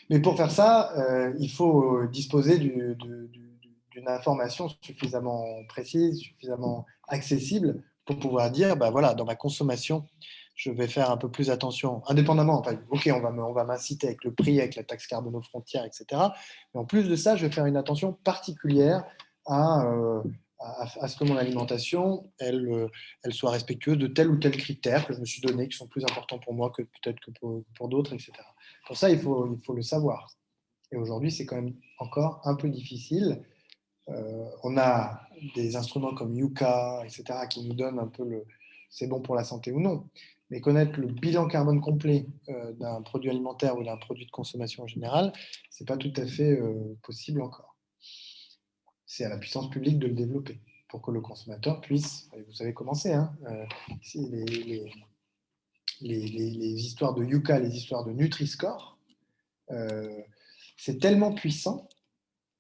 Mais pour faire ça, il faut disposer d'une information suffisamment précise, suffisamment accessible pour pouvoir dire, voilà, dans ma consommation, je vais faire un peu plus attention, indépendamment. Enfin, ok, on va m'inciter avec le prix, avec la taxe carbone aux frontières, etc. Mais en plus de ça, je vais faire une attention particulière à ce que mon alimentation, elle soit respectueuse de tel ou tel critère que je me suis donné, qui sont plus importants pour moi que peut-être que pour d'autres, etc. Pour ça, il faut le savoir. Et aujourd'hui, c'est quand même encore un peu difficile. On a des instruments comme Yuka, etc., qui nous donnent un peu c'est bon pour la santé ou non. Mais connaître le bilan carbone complet d'un produit alimentaire ou d'un produit de consommation en général, ce n'est pas tout à fait possible encore. C'est à la puissance publique de le développer pour que le consommateur puisse, vous savez comment c'est, les histoires de Yuka, les histoires de Nutri-Score, c'est tellement puissant,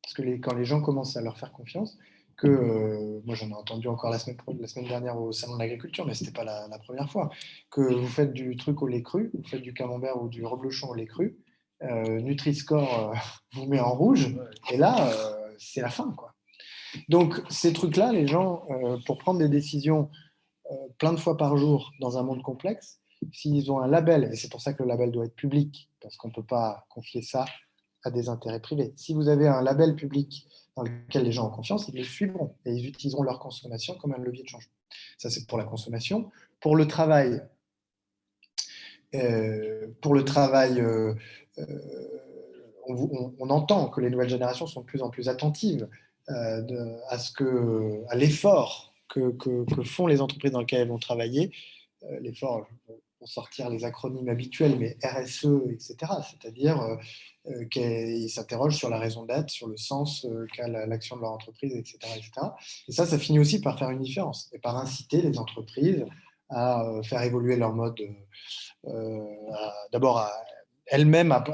parce que quand les gens commencent à leur faire confiance, que moi j'en ai entendu encore la semaine dernière au Salon de l'Agriculture, mais ce n'était pas la première fois, que vous faites du truc au lait cru, vous faites du camembert ou du reblochon au lait cru, Nutri-Score vous met en rouge, et là, c'est la fin, quoi. Donc ces trucs-là, les gens, pour prendre des décisions plein de fois par jour dans un monde complexe, s'ils ont un label, et c'est pour ça que le label doit être public, parce qu'on ne peut pas confier ça à des intérêts privés. Si vous avez un label public dans lequel les gens ont confiance, ils le suivront et ils utiliseront leur consommation comme un levier de changement. Ça, c'est pour la consommation. Pour le travail, on entend que les nouvelles générations sont de plus en plus attentives à l'effort que font les entreprises dans lesquelles elles vont travailler. L'effort, pour sortir les acronymes habituels, mais RSE, etc. C'est-à-dire qu'ils s'interrogent sur la raison d'être, sur le sens qu'a l'action de leur entreprise, etc., etc. Et ça finit aussi par faire une différence et par inciter les entreprises à faire évoluer leur mode, d'abord à elles-mêmes à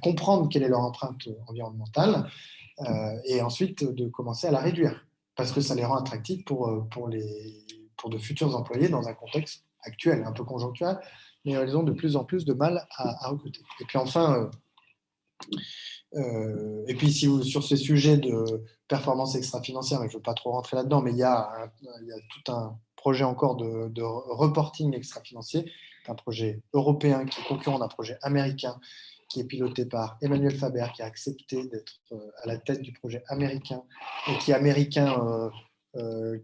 comprendre quelle est leur empreinte environnementale et ensuite de commencer à la réduire parce que ça les rend attractifs pour de futurs employés dans un contexte actuel, un peu conjoncturel, mais elles ont de plus en plus de mal à recruter. Et puis enfin, sur ces sujets de performance extra-financière, mais je ne veux pas trop rentrer là-dedans, mais il y a tout un projet encore de reporting extra-financier, un projet européen qui est concurrent d'un projet américain qui est piloté par Emmanuel Faber, qui a accepté d'être à la tête du projet américain, et qui est américain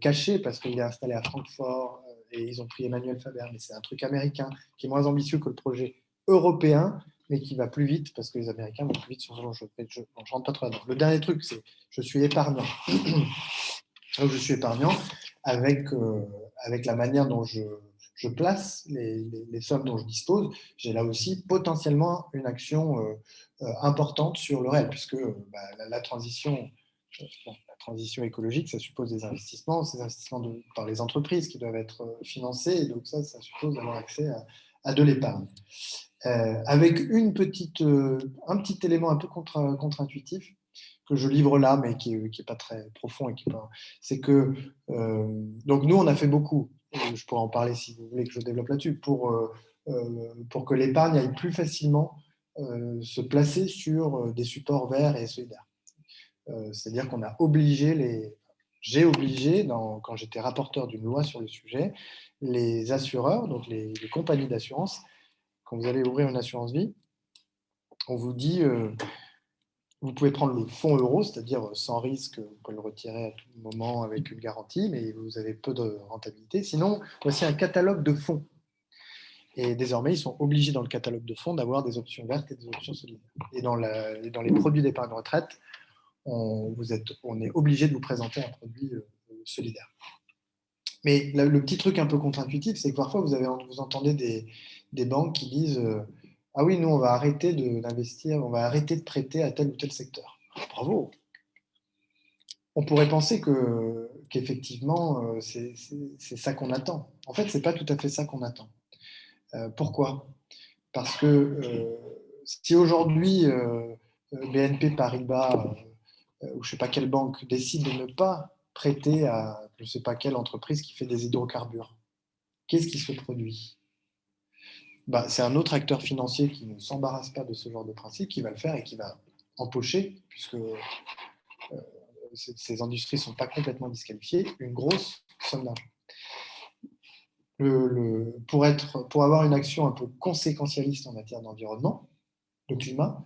caché parce qu'il est installé à Francfort, et ils ont pris Emmanuel Faber, mais c'est un truc américain qui est moins ambitieux que le projet européen, mais qui va plus vite parce que les Américains vont plus vite sur ce genre de choses. Je ne rentre pas trop là-dedans. Le dernier truc, c'est je suis épargnant. Donc, je suis épargnant avec la manière dont je place les sommes dont je dispose. J'ai là aussi potentiellement une action importante sur le réel, puisque la transition écologique, ça suppose des investissements, par les entreprises qui doivent être financés, et donc ça suppose d'avoir accès à de l'épargne. Avec un petit élément un peu contre-intuitif que je livre là, mais qui est pas très profond, c'est que donc nous on a fait beaucoup. Je pourrais en parler si vous voulez que je développe là-dessus pour que l'épargne aille plus facilement se placer sur des supports verts et solidaires. C'est-à-dire qu'on a j'ai obligé, quand j'étais rapporteur d'une loi sur le sujet, les assureurs, donc les compagnies d'assurance, quand vous allez ouvrir une assurance vie, on vous dit, vous pouvez prendre le fonds euro, c'est-à-dire sans risque, vous pouvez le retirer à tout moment avec une garantie, mais vous avez peu de rentabilité. Sinon, voici un catalogue de fonds. Et désormais, ils sont obligés dans le catalogue de fonds d'avoir des options vertes et des options solidaires. Et dans les produits d'épargne retraite, on est obligé de vous présenter un produit solidaire. Mais le petit truc un peu contre-intuitif, c'est que parfois vous entendez des banques qui disent ah oui, nous on va arrêter d'investir, on va arrêter de prêter à tel ou tel secteur. Bravo. On pourrait penser qu'effectivement c'est ça qu'on attend. En fait, c'est pas tout à fait ça qu'on attend. Pourquoi? Parce que si aujourd'hui BNP Paribas ou je ne sais pas quelle banque décide de ne pas prêter à je ne sais pas quelle entreprise qui fait des hydrocarbures, qu'est-ce qui se produit? C'est un autre acteur financier qui ne s'embarrasse pas de ce genre de principe qui va le faire et qui va empocher, puisque ces industries ne sont pas complètement disqualifiées, une grosse somme d'argent. Pour avoir une action un peu conséquentialiste en matière d'environnement, de climat,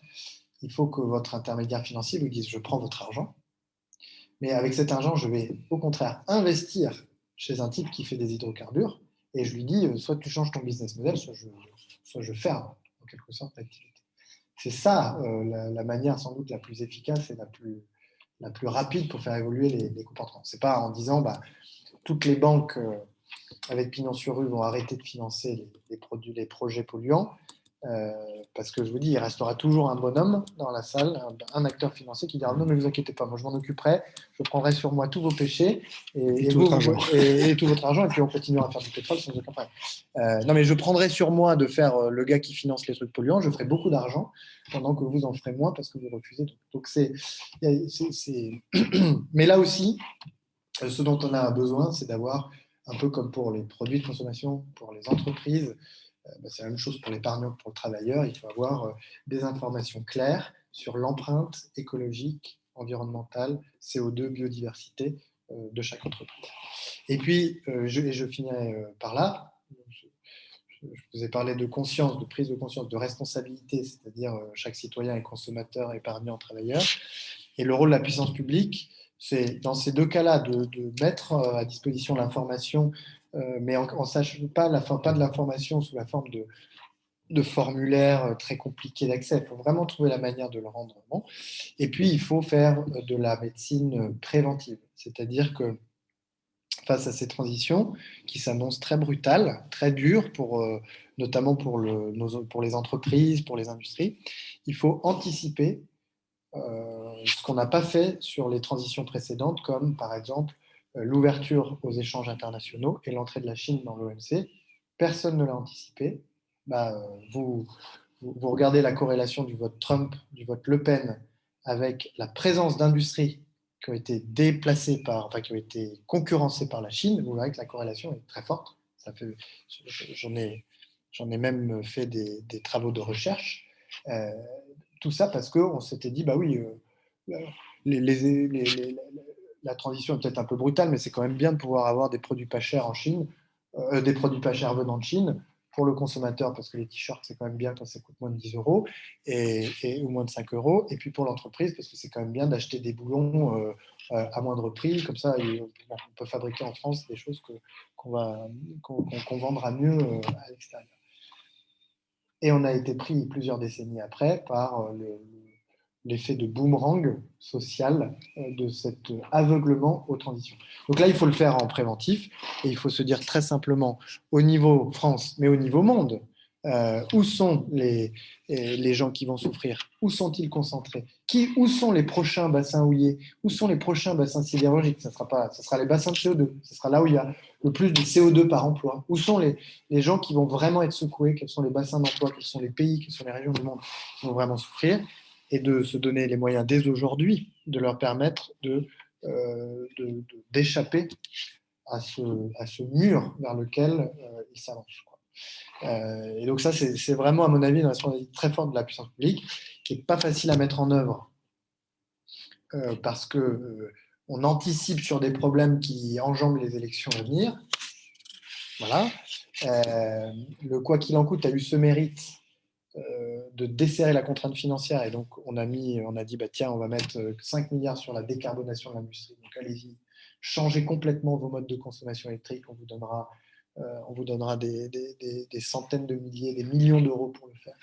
il faut que votre intermédiaire financier vous dise je prends votre argent, mais avec cet argent, je vais au contraire investir chez un type qui fait des hydrocarbures et je lui dis soit tu changes ton business model, soit je ferme en quelque sorte l'activité. C'est ça la manière sans doute la plus efficace et la plus rapide pour faire évoluer les comportements. Ce n'est pas en disant toutes les banques avec pignon sur rue vont arrêter de financer les projets polluants. Parce que je vous dis, il restera toujours un bonhomme dans la salle, un acteur financier qui dira non, mais vous inquiétez pas, moi je m'en occuperai, je prendrai sur moi tous vos péchés et tout votre argent, et puis on continuera à faire du pétrole sans aucun problème. Non, mais je prendrai sur moi de faire le gars qui finance les trucs polluants, je ferai beaucoup d'argent pendant que vous en ferez moins parce que vous refusez. Donc mais là aussi, ce dont on a besoin, c'est d'avoir, un peu comme pour les produits de consommation, pour les entreprises, c'est la même chose pour l'épargnant que pour le travailleur. Il faut avoir des informations claires sur l'empreinte écologique, environnementale, CO2, biodiversité de chaque entreprise. Et puis, je finirai par là. Je vous ai parlé de conscience, de prise de conscience, de responsabilité, c'est-à-dire chaque citoyen est consommateur, épargnant, travailleur. Et le rôle de la puissance publique, c'est dans ces deux cas-là de mettre à disposition l'information, mais en sachant pas de l'information sous la forme de formulaires très compliqués d'accès. Il faut vraiment trouver la manière de le rendre bon. Et puis, il faut faire de la médecine préventive, c'est-à-dire que face à ces transitions qui s'annoncent très brutales, très dures, notamment pour les entreprises, pour les industries, il faut anticiper ce qu'on n'a pas fait sur les transitions précédentes, comme par exemple l'ouverture aux échanges internationaux et l'entrée de la Chine dans l'OMC. Personne ne l'a anticipé. Vous regardez la corrélation du vote Trump, du vote Le Pen, avec la présence d'industries qui ont été qui ont été concurrencées par la Chine. Vous verrez que la corrélation est très forte. J'en ai même fait des travaux de recherche. Tout ça parce qu'on s'était dit, la transition est peut-être un peu brutale, mais c'est quand même bien de pouvoir avoir des produits pas chers en Chine, des produits pas chers venant de Chine, pour le consommateur, parce que les t-shirts, c'est quand même bien quand ça coûte moins de 10 euros ou moins de 5 euros, et puis pour l'entreprise, parce que c'est quand même bien d'acheter des boulons à moindre prix, comme ça, on peut fabriquer en France des choses qu'on vendra mieux à l'extérieur. Et on a été pris plusieurs décennies après par l'effet de boomerang social de cet aveuglement aux transitions. Donc là, il faut le faire en préventif et il faut se dire très simplement, au niveau France, mais au niveau monde, où sont les gens qui vont souffrir? Où sont-ils concentrés? Où sont les prochains bassins houillers? Où sont les prochains bassins sidérurgiques? Ça sera les bassins de CO2. Ça sera là où il y a le plus de CO2 par emploi. Où sont les gens qui vont vraiment être secoués? Quels sont les bassins d'emploi? Quels sont les pays? Quelles sont les régions du monde qui vont vraiment souffrir? Et de se donner les moyens dès aujourd'hui de leur permettre d'échapper à ce mur vers lequel ils s'avancent. Et donc ça, c'est vraiment, à mon avis, une responsabilité très forte de la puissance publique, qui n'est pas facile à mettre en œuvre, parce qu'on anticipe sur des problèmes qui enjambent les élections à venir. Voilà. Le quoi qu'il en coûte a eu ce mérite de desserrer la contrainte financière, et donc on a dit bah, tiens, on va mettre 5 milliards sur la décarbonation de l'industrie, donc allez-y, changez complètement vos modes de consommation électrique, on vous donnera des centaines de milliers, des millions d'euros pour le faire.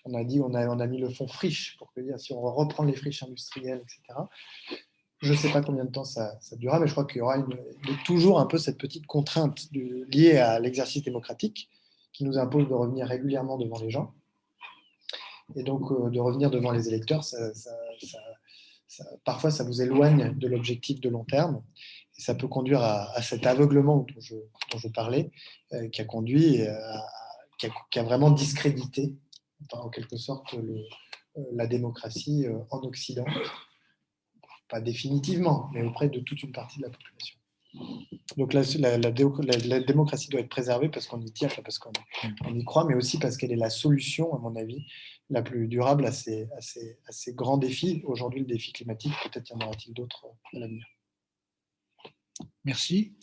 On a dit, on a mis le fonds friche pour que si on reprend les friches industrielles, etc. Je ne sais pas combien de temps ça durera, mais je crois qu'il y aura toujours un peu cette petite contrainte liée à l'exercice démocratique qui nous impose de revenir régulièrement devant les gens. Et donc, de revenir devant les électeurs, parfois, ça vous éloigne de l'objectif de long terme. Et ça peut conduire à cet aveuglement dont je parlais, qui a conduit, qui a vraiment discrédité, en quelque sorte, la démocratie en Occident. Pas définitivement, mais auprès de toute une partie de la population. Donc la démocratie doit être préservée parce qu'on y tient, parce qu'on y croit, mais aussi parce qu'elle est la solution, à mon avis, la plus durable à ces grands défis. Aujourd'hui, le défi climatique, peut-être y en aura-t-il d'autres à l'avenir. Merci.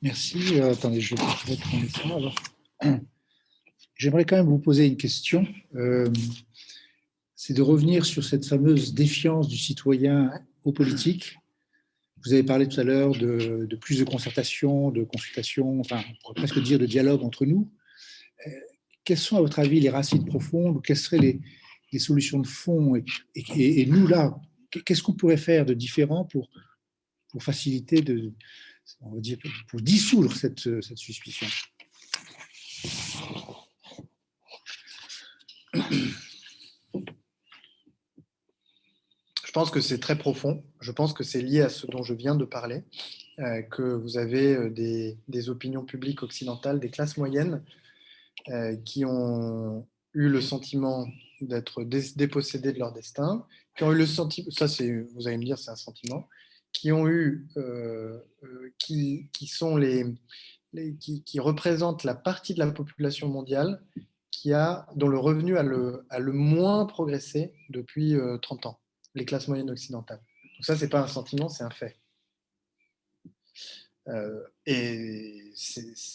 Merci. Attendez, je vais retourner ça. Alors, j'aimerais quand même vous poser une question. C'est de revenir sur cette fameuse défiance du citoyen aux politiques. Vous avez parlé tout à l'heure de plus de concertation, de consultation, enfin, on pourrait presque dire de dialogue entre nous. Quelles sont, à votre avis, les racines profondes ou quelles seraient les solutions de fond et nous, là, qu'est-ce qu'on pourrait faire de différent pour faciliter, on va dire, pour dissoudre cette suspicion? Je pense que c'est très profond. Je pense que c'est lié à ce dont je viens de parler, que vous avez des opinions publiques occidentales, des classes moyennes qui ont eu le sentiment d'être dépossédés de leur destin, qui ont eu le sentiment, ça c'est, vous allez me dire, c'est un sentiment, qui ont eu, qui sont qui représentent la partie de la population mondiale dont le revenu a le moins progressé depuis 30 ans, les classes moyennes occidentales. Donc ça, c'est pas un sentiment, c'est un fait. Et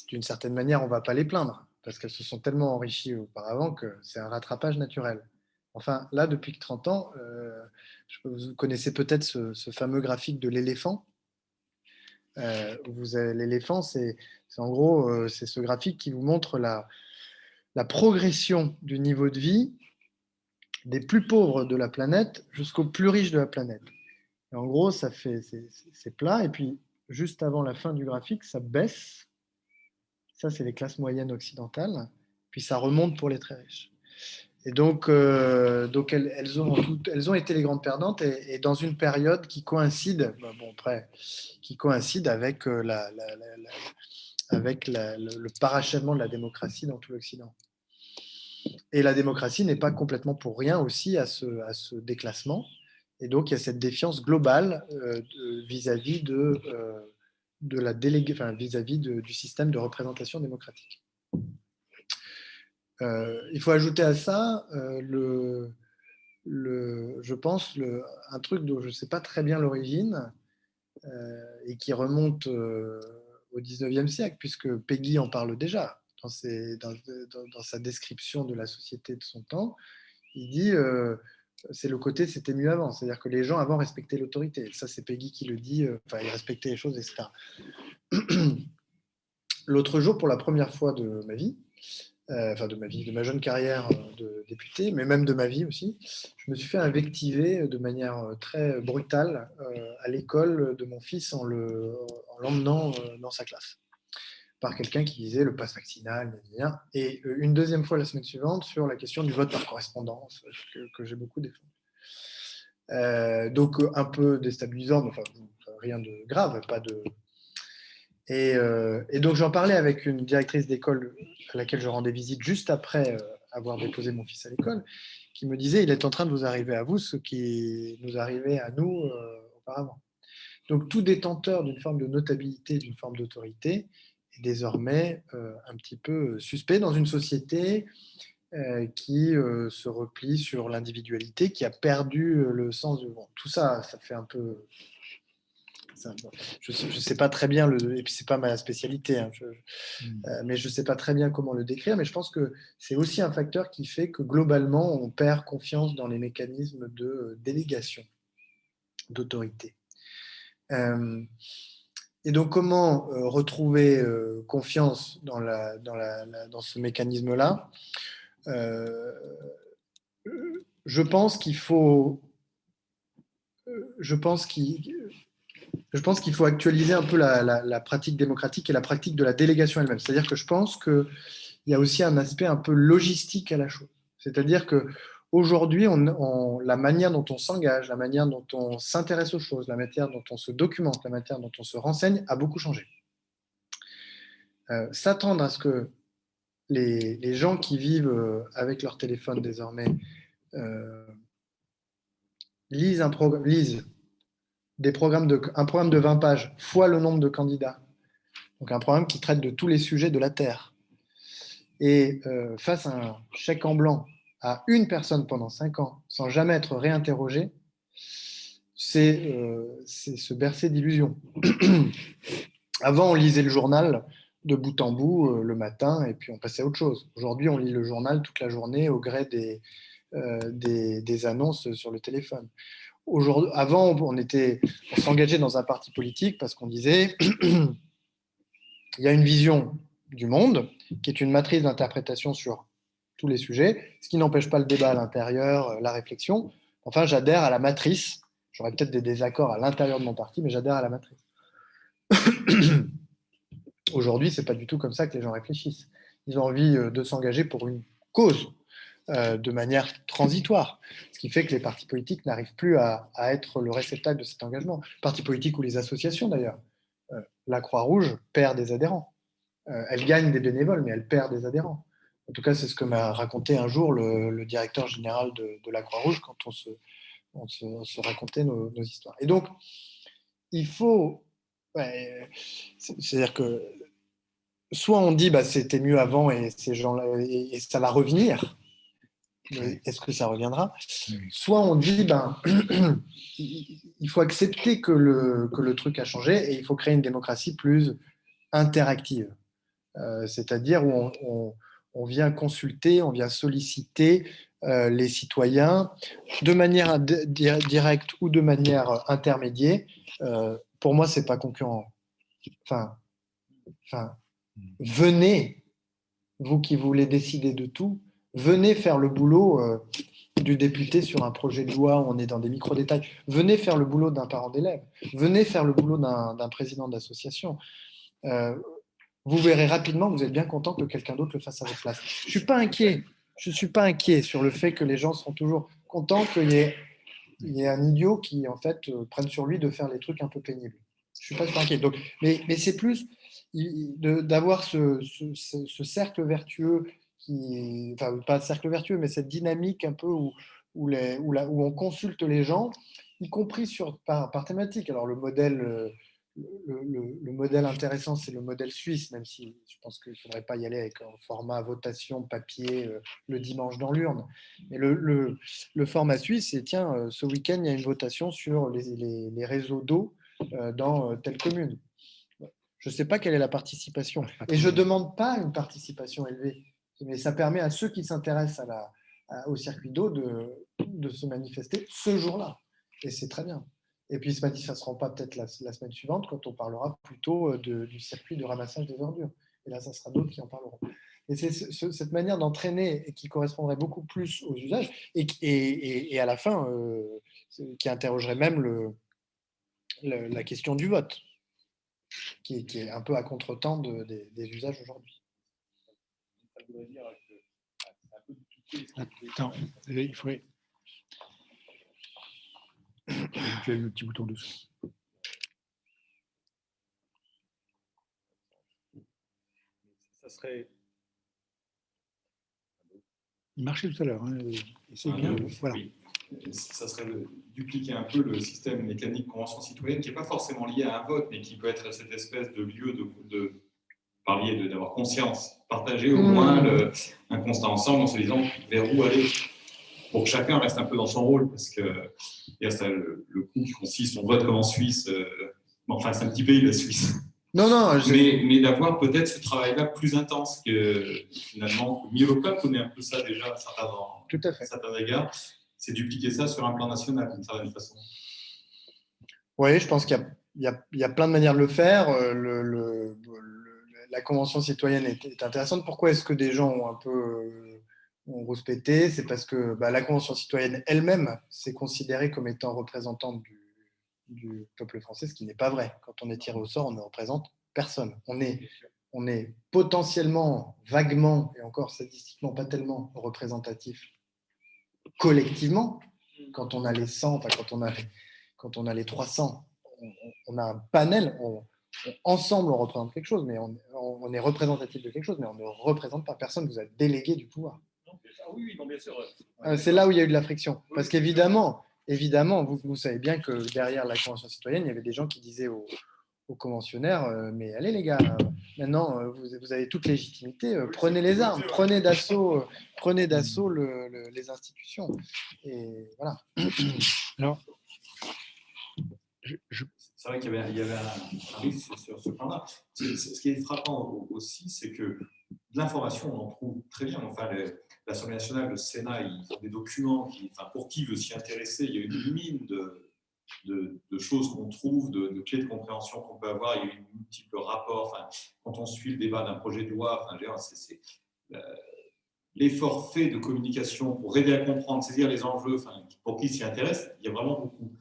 d'une certaine manière, on ne va pas les plaindre, parce qu'elles se sont tellement enrichies auparavant que c'est un rattrapage naturel. Enfin, là, depuis 30 ans, vous connaissez peut-être ce fameux graphique de l'éléphant. L'éléphant, c'est en gros, c'est ce graphique qui vous montre la progression du niveau de vie des plus pauvres de la planète jusqu'aux plus riches de la planète. Et en gros, c'est plat, et puis juste avant la fin du graphique, ça baisse. Ça, c'est les classes moyennes occidentales. Puis ça remonte pour les très riches. Et donc elles ont été les grandes perdantes, et dans une période qui coïncide, qui coïncide avec, le parachèvement de la démocratie dans tout l'Occident. Et la démocratie n'est pas complètement pour rien aussi à ce déclassement. Et donc, il y a cette défiance globale vis-à-vis vis-à-vis du système de représentation démocratique. Il faut ajouter à ça, je pense, un truc dont je ne sais pas très bien l'origine et qui remonte au 19e siècle, puisque Peggy en parle déjà dans sa description de la société de son temps. Il dit c'est le côté c'était mieux avant, c'est-à-dire que les gens avant respectaient l'autorité. Ça, c'est Peggy qui le dit, ils respectaient les choses, etc. L'autre jour, pour la première fois de ma vie, enfin de ma vie, de ma jeune carrière de député, mais même de ma vie aussi, je me suis fait invectiver de manière très brutale à l'école de mon fils en l'emmenant dans sa classe par quelqu'un qui disait le pass vaccinal, gna, gna, gna. Et une deuxième fois la semaine suivante sur la question du vote par correspondance que j'ai beaucoup défendu. Donc un peu déstabilisant, mais enfin rien de grave, pas de. Et donc j'en parlais avec une directrice d'école à laquelle je rendais visite juste après avoir déposé mon fils à l'école, qui me disait il est en train de vous arriver à vous ce qui nous arrivait à nous auparavant. Donc tout détenteur d'une forme de notabilité, d'une forme d'autorité est désormais un petit peu suspect dans une société qui se replie sur l'individualité, qui a perdu le sens de... Bon, tout ça, ça fait un peu... Je ne sais pas très bien, et puis c'est pas ma spécialité, hein, mais je ne sais pas très bien comment le décrire, mais je pense que c'est aussi un facteur qui fait que globalement, on perd confiance dans les mécanismes de délégation, d'autorité. Et donc, comment retrouver confiance dans ce mécanisme-là? Je pense qu'il faut actualiser un peu la pratique démocratique et la pratique de la délégation elle-même. C'est-à-dire que je pense qu'il y a aussi un aspect un peu logistique à la chose. C'est-à-dire qu'aujourd'hui, la manière dont on s'engage, la manière dont on s'intéresse aux choses, la manière dont on se documente, la manière dont on se renseigne a beaucoup changé. S'attendre à ce que les gens qui vivent avec leur téléphone désormais lisent un programme de 20 pages fois le nombre de candidats, donc un programme qui traite de tous les sujets de la Terre, et fasse un chèque en blanc à une personne pendant 5 ans sans jamais être réinterrogé, c'est se bercer d'illusions. Avant, on lisait le journal de bout en bout le matin et puis on passait à autre chose. Aujourd'hui, on lit le journal toute la journée au gré des annonces sur le téléphone. Avant, on s'engageait dans un parti politique parce qu'on disait il y a une vision du monde qui est une matrice d'interprétation sur tous les sujets, ce qui n'empêche pas le débat à l'intérieur, la réflexion. Enfin, j'adhère à la matrice. J'aurais peut-être des désaccords à l'intérieur de mon parti, mais j'adhère à la matrice. Aujourd'hui, ce n'est pas du tout comme ça que les gens réfléchissent. Ils ont envie de s'engager pour une cause de manière transitoire, ce qui fait que les partis politiques n'arrivent plus à être le réceptacle de cet engagement. Partis politiques ou les associations d'ailleurs. La Croix-Rouge perd des adhérents. Elle gagne des bénévoles, mais elle perd des adhérents. En tout cas, c'est ce que m'a raconté un jour le directeur général de la Croix-Rouge quand on se racontait nos histoires. Et donc, il faut... c'est-à-dire que soit on dit c'était mieux avant et ces gens-là et ça va revenir, mais est-ce que ça reviendra? Soit on dit il faut accepter que le truc a changé et il faut créer une démocratie plus interactive, c'est-à-dire où on vient consulter, on vient solliciter les citoyens de manière directe ou de manière intermédiaire. Pour moi, c'est pas concurrent. Enfin, venez, vous qui voulez décider de tout, venez faire le boulot du député sur un projet de loi où on est dans des micro-détails. Venez faire le boulot d'un parent d'élève. Venez faire le boulot d'un président d'association. Vous verrez rapidement que vous êtes bien content que quelqu'un d'autre le fasse à votre place. Je ne suis pas inquiet. Je ne suis pas inquiet sur le fait que les gens seront toujours contents qu'il y ait un idiot qui, en fait, prenne sur lui de faire les trucs un peu pénibles. Je ne suis pas super inquiet. Donc, mais c'est plus d'avoir ce cercle vertueux, enfin, pas cercle vertueux, mais cette dynamique un peu où on consulte les gens, y compris par thématique. Alors, le modèle intéressant, c'est le modèle suisse, même si je pense qu'il ne faudrait pas y aller avec un format votation papier le dimanche dans l'urne. Mais le format suisse, c'est tiens, ce week-end, il y a une votation sur les réseaux d'eau dans telle commune. Je ne sais pas quelle est la participation. Et je ne demande pas une participation élevée, mais ça permet à ceux qui s'intéressent au circuit d'eau de se manifester ce jour-là. Et c'est très bien. Et puis, ils ne se manifesteront pas peut-être la semaine suivante quand on parlera plutôt du circuit de ramassage des ordures. Et là, ça sera d'autres qui en parleront. Et c'est cette manière d'entraîner qui correspondrait beaucoup plus aux usages et à la fin, qui interrogerait même la question du vote, qui est un peu à contretemps des usages aujourd'hui. Attends, il faudrait... Tu as le petit bouton dessous. Ça serait... Il marchait tout à l'heure. Hein. C'est bien. Voilà. Oui. Ça serait de dupliquer un peu le système mécanique convention citoyenne qui n'est pas forcément lié à un vote, mais qui peut être cette espèce de lieu d'avoir conscience, partager au moins un constat ensemble en se disant vers où aller, pour que chacun reste un peu dans son rôle, parce que il y a ça, le coup qui consiste, on vote comme en Suisse, enfin c'est un petit pays la Suisse. Non, mais d'avoir peut-être ce travail-là plus intense que finalement, Miropa connaît un peu ça déjà à certains égards, c'est dupliquer ça sur un plan national d'une certaine façon. Oui, je pense qu'il y a plein de manières de le faire. La Convention citoyenne est intéressante. Pourquoi est-ce que des gens ont un peu ont rouspété? C'est parce que la Convention citoyenne elle-même s'est considérée comme étant représentante du peuple français, ce qui n'est pas vrai. Quand on est tiré au sort, on ne représente personne. On est potentiellement, vaguement, et encore statistiquement pas tellement représentatif collectivement. Quand on a les 100, enfin quand on a les 300, on a un panel, ensemble on représente quelque chose, mais on est représentatif de quelque chose, mais on ne représente pas personne, vous êtes délégué du pouvoir. Oui, non, bien sûr. C'est là où il y a eu de la friction. Parce qu'évidemment, vous savez bien que derrière la Convention citoyenne, il y avait des gens qui disaient aux conventionnaires, mais allez les gars, maintenant vous avez toute légitimité, prenez les armes, prenez d'assaut les institutions. Et voilà. Alors, c'est vrai qu'il y avait un risque sur ce plan-là. Ce qui est frappant aussi, c'est que de l'information, on en trouve très bien. Enfin, l'Assemblée nationale, le Sénat, ils ont des documents pour qui veut s'y intéresser. Il y a une mine de choses qu'on trouve, de clés de compréhension qu'on peut avoir. Il y a eu multiples rapports. Quand on suit le débat d'un projet de loi, c'est l'effort fait de communication pour aider à comprendre, saisir les enjeux, pour qui s'y intéresse, il y a vraiment beaucoup.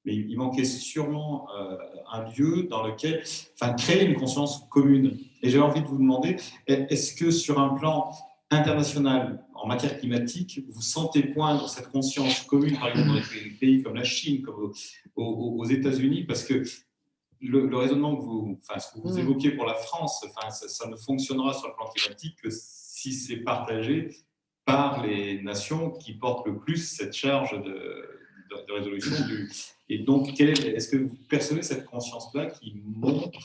Mais il manquait sûrement un lieu dans lequel, créer une conscience commune. Et j'avais envie de vous demander, est-ce que sur un plan international, en matière climatique, vous sentez poindre cette conscience commune, par exemple dans des pays comme la Chine, comme aux États-Unis, parce que le raisonnement ce que vous évoquez pour la France, ça ne fonctionnera sur le plan climatique que si c'est partagé par les nations qui portent le plus cette charge de résolution Et donc, est-ce que vous percevez cette conscience-là qui monte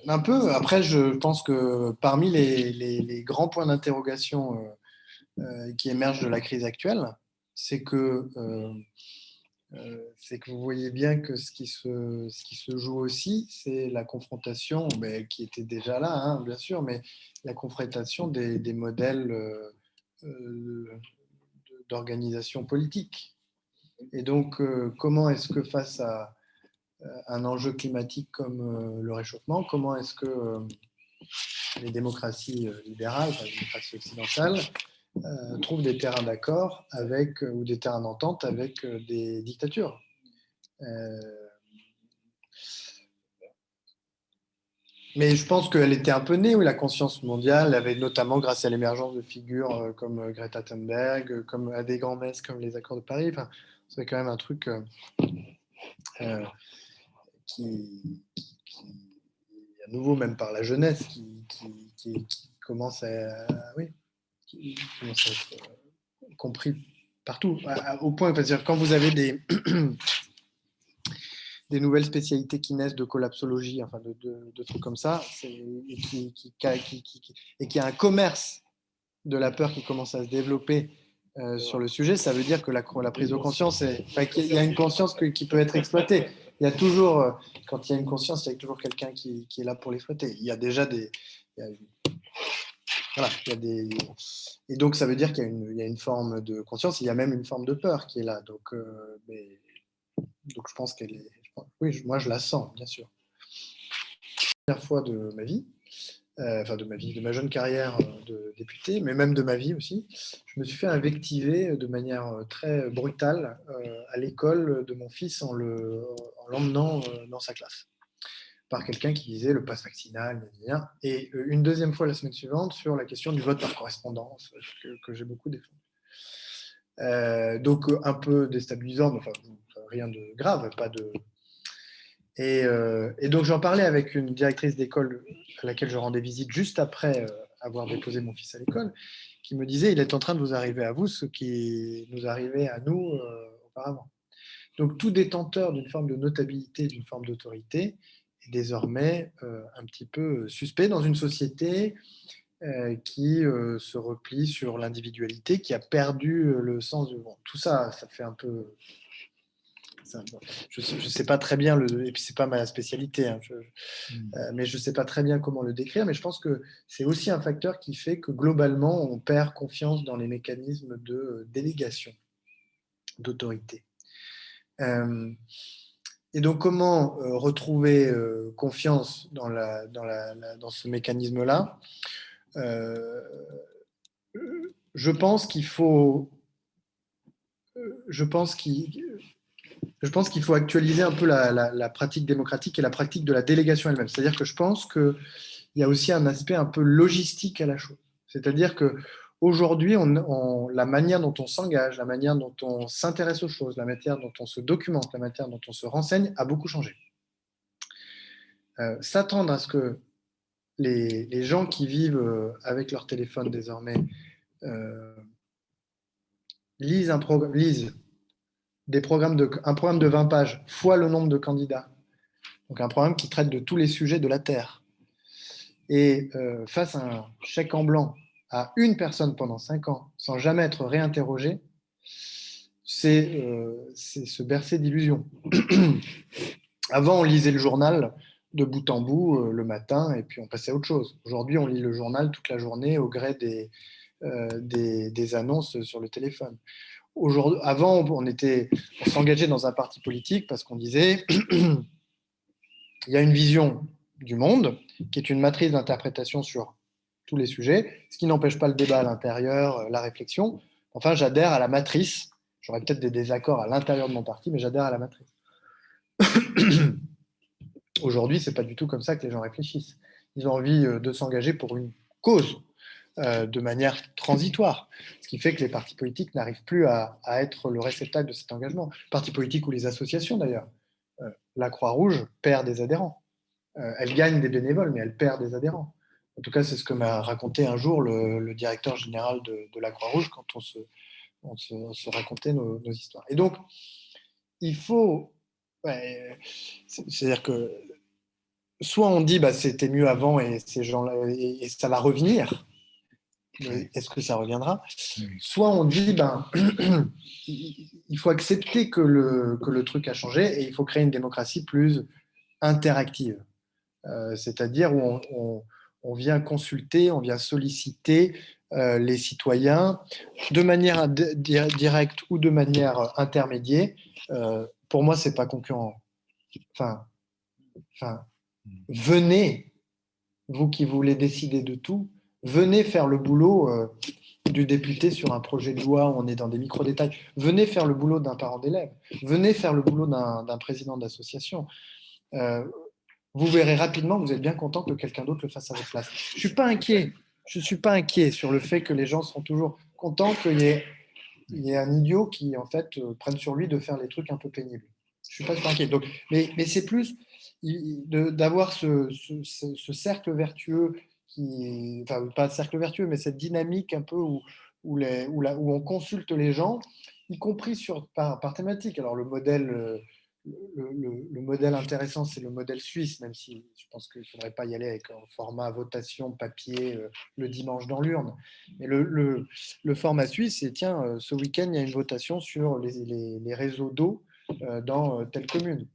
Un peu. Après, je pense que parmi les grands points d'interrogation qui émergent de la crise actuelle, c'est que vous voyez bien que ce qui se joue aussi, c'est la confrontation, qui était déjà là, hein, bien sûr, mais la confrontation des modèles d'organisation politique. Et donc, comment est-ce que face à un enjeu climatique comme le réchauffement, comment est-ce que les démocraties libérales, les démocraties occidentales, trouvent des terrains d'accord ou des terrains d'entente avec des dictatures. Mais je pense qu'elle était un peu née, oui, la conscience mondiale, avait notamment grâce à l'émergence de figures comme Greta Thunberg, comme à des grands messes comme les accords de Paris. C'est quand même un truc qui, à nouveau, même par la jeunesse, qui commence à être compris partout, au point, c'est-à-dire quand vous avez des nouvelles spécialités qui naissent de collapsologie, de trucs comme ça, et qu'il y a un commerce de la peur qui commence à se développer sur le sujet, ça veut dire que la prise de conscience, qu'il y a une conscience qui peut être exploitée. Il y a toujours, quand il y a une conscience, il y a toujours quelqu'un qui est là pour l'exploiter. Il y a déjà et donc ça veut dire qu'il y a une forme de conscience, il y a même une forme de peur qui est là. Donc je pense qu'elle est... Oui, moi je la sens, bien sûr. La première fois de ma vie, enfin de ma jeune carrière de député, mais même de ma vie aussi, je me suis fait invectiver de manière très brutale à l'école de mon fils en l'emmenant dans sa classe, par quelqu'un qui disait le pass vaccinal, et une deuxième fois la semaine suivante sur la question du vote par correspondance, que j'ai beaucoup défendu. Donc un peu déstabilisant, mais enfin rien de grave, pas de... Et donc j'en parlais avec une directrice d'école à laquelle je rendais visite juste après avoir déposé mon fils à l'école, qui me disait il est en train de vous arriver à vous ce qui nous arrivait à nous auparavant. Donc tout détenteur d'une forme de notabilité, d'une forme d'autorité, est désormais un petit peu suspect dans une société qui se replie sur l'individualité, qui a perdu le sens du monde. Tout ça, ça fait un peu... Je ne sais pas très bien, et puis ce n'est pas ma spécialité, hein, mais je ne sais pas très bien comment le décrire, mais je pense que c'est aussi un facteur qui fait que globalement, on perd confiance dans les mécanismes de délégation, d'autorité. Et donc, comment retrouver confiance dans ce mécanisme-là? Je pense qu'il faut actualiser un peu la pratique démocratique et la pratique de la délégation elle-même. C'est-à-dire que je pense qu'il y a aussi un aspect un peu logistique à la chose. C'est-à-dire qu'aujourd'hui, la manière dont on s'engage, la manière dont on s'intéresse aux choses, la manière dont on se documente, la manière dont on se renseigne a beaucoup changé. S'attendre à ce que les gens qui vivent avec leur téléphone désormais lisent un programme de 20 pages fois le nombre de candidats, donc un programme qui traite de tous les sujets de la Terre, et fasse un chèque en blanc à une personne pendant 5 ans sans jamais être réinterrogé, c'est se bercer d'illusions. Avant, on lisait le journal de bout en bout le matin et puis on passait à autre chose. Aujourd'hui, on lit le journal toute la journée au gré des annonces sur le téléphone. Avant, on s'engageait dans un parti politique parce qu'on disait il y a une vision du monde qui est une matrice d'interprétation sur tous les sujets, ce qui n'empêche pas le débat à l'intérieur, la réflexion. Enfin, j'adhère à la matrice. J'aurais peut-être des désaccords à l'intérieur de mon parti, mais j'adhère à la matrice. Aujourd'hui, ce n'est pas du tout comme ça que les gens réfléchissent. Ils ont envie de s'engager pour une cause de manière transitoire, ce qui fait que les partis politiques n'arrivent plus à être le réceptacle de cet engagement. Les partis politiques ou les associations d'ailleurs. La Croix-Rouge perd des adhérents. Elle gagne des bénévoles, mais elle perd des adhérents. En tout cas, c'est ce que m'a raconté un jour le directeur général de la Croix-Rouge quand on se racontait nos histoires. Et donc, il faut... c'est-à-dire que soit on dit c'était mieux avant et ces gens-là et ça va revenir, mais est-ce que ça reviendra? Soit on dit il faut accepter que le truc a changé et il faut créer une démocratie plus interactive, c'est-à-dire où on vient consulter, on vient solliciter les citoyens de manière directe ou de manière intermédiaire. Pour moi, c'est pas concurrent. Enfin, venez, vous qui voulez décider de tout, venez faire le boulot du député sur un projet de loi où on est dans des micro-détails. Venez faire le boulot d'un parent d'élève. Venez faire le boulot d'un président d'association. Vous verrez rapidement que vous êtes bien content que quelqu'un d'autre le fasse à votre place. Je ne suis pas inquiet. Je suis pas inquiet sur le fait que les gens seront toujours contents qu'il y ait un idiot qui, en fait, prenne sur lui de faire les trucs un peu pénibles. Je ne suis pas inquiet. Donc, mais c'est plus d'avoir ce cercle vertueux, enfin, pas cercle vertueux, mais cette dynamique un peu où on consulte les gens, y compris par thématique. Alors, le modèle intéressant, c'est le modèle suisse, même si je pense qu'il ne faudrait pas y aller avec un format votation papier le dimanche dans l'urne. Mais le format suisse, c'est tiens, ce week-end, il y a une votation sur les réseaux d'eau dans telle commune.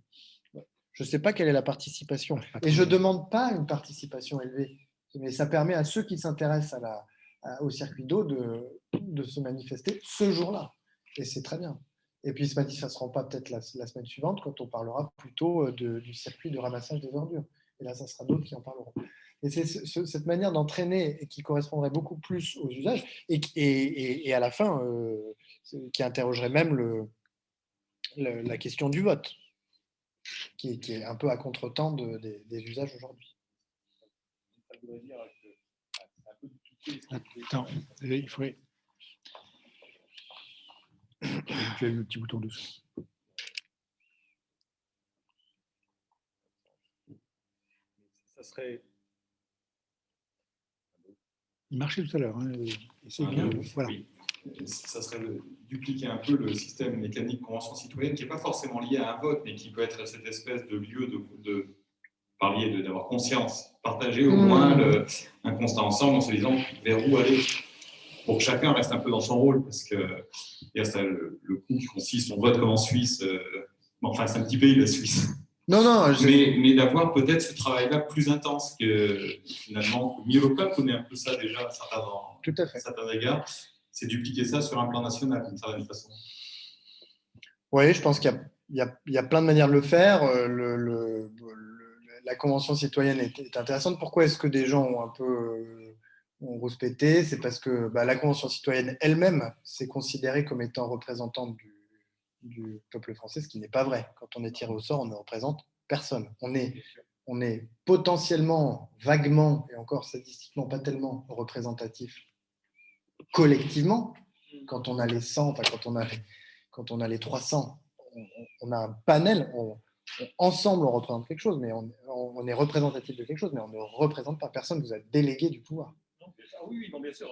Je ne sais pas quelle est la participation. Et je ne demande pas une participation élevée. Mais ça permet à ceux qui s'intéressent au circuit d'eau de se manifester ce jour-là. Et c'est très bien. Et puis, ils ne se manifesteront pas peut-être la semaine suivante quand on parlera plutôt du circuit de ramassage des ordures. Et là, ça sera d'autres qui en parleront. Et c'est cette manière d'entraîner qui correspondrait beaucoup plus aux usages et à la fin, qui interrogerait même la question du vote, qui est un peu à contre-temps des usages aujourd'hui. Attends, il faudrait. Tu as le petit bouton dessous. Ça serait. Il marchait tout à l'heure. Hein. C'est bien. Voilà. Oui. Ça serait de dupliquer un peu le système mécanique convention citoyenne qui n'est pas forcément lié à un vote, mais qui peut être cette espèce de lieu d'avoir conscience, partager au moins un constat ensemble en se disant vers où aller, pour que chacun reste un peu dans son rôle, parce que il y a ça, le coup qui consiste, on vote comme en Suisse, enfin c'est un petit pays la Suisse. Non, mais d'avoir peut-être ce travail-là plus intense que finalement, Miloka connaît un peu ça déjà à certains égards, c'est dupliquer ça sur un plan national d'une certaine façon. Oui, je pense qu'il y a plein de manières de le faire. La Convention citoyenne est intéressante. Pourquoi est-ce que des gens ont un peu rouspété? C'est parce que la Convention citoyenne elle-même s'est considérée comme étant représentante du peuple français, ce qui n'est pas vrai. Quand on est tiré au sort, on ne représente personne. On est potentiellement, vaguement, et encore statistiquement pas tellement représentatif collectivement. Quand on a les 100, enfin quand on a les 300, on a un panel, ensemble on représente quelque chose, mais on est représentatif de quelque chose, mais on ne représente pas personne, vous êtes délégué du pouvoir. Oui, non, bien sûr.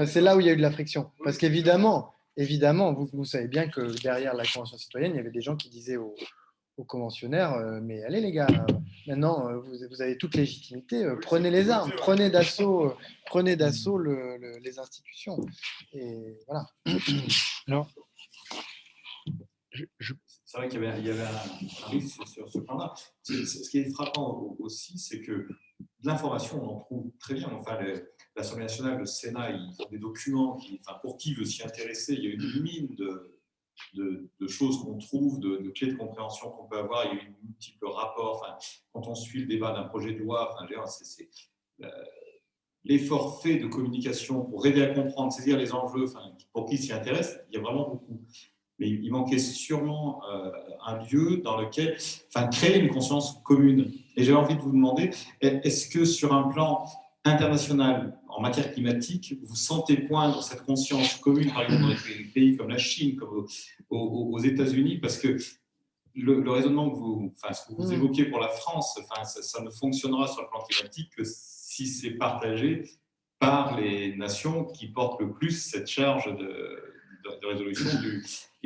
C'est là où il y a eu de la friction. Parce qu'évidemment, vous savez bien que derrière la Convention citoyenne, il y avait des gens qui disaient aux conventionnaires, mais allez les gars, maintenant vous avez toute légitimité, prenez les armes, prenez d'assaut les institutions. Et voilà. Alors, c'est vrai qu'il y avait un risque sur ce plan-là. Ce qui est frappant aussi, c'est que de l'information, on en trouve très bien. Enfin, l'Assemblée nationale, le Sénat, ils ont des documents pour qui veut s'y intéresser, il y a une mine de choses qu'on trouve, de clés de compréhension qu'on peut avoir. Il y a eu multiples rapports. Enfin, quand on suit le débat d'un projet de loi, c'est l'effort fait de communication pour aider à comprendre, saisir les enjeux, pour qui s'y intéresse, il y a vraiment beaucoup. Mais il manquait sûrement un lieu dans lequel, créer une conscience commune. Et j'ai envie de vous demander, est-ce que sur un plan international, en matière climatique, vous sentez poindre cette conscience commune, par exemple dans des pays comme la Chine, comme aux États-Unis, parce que le raisonnement ce que vous évoquiez pour la France, ça ne fonctionnera sur le plan climatique que si c'est partagé par les nations qui portent le plus cette charge de résolution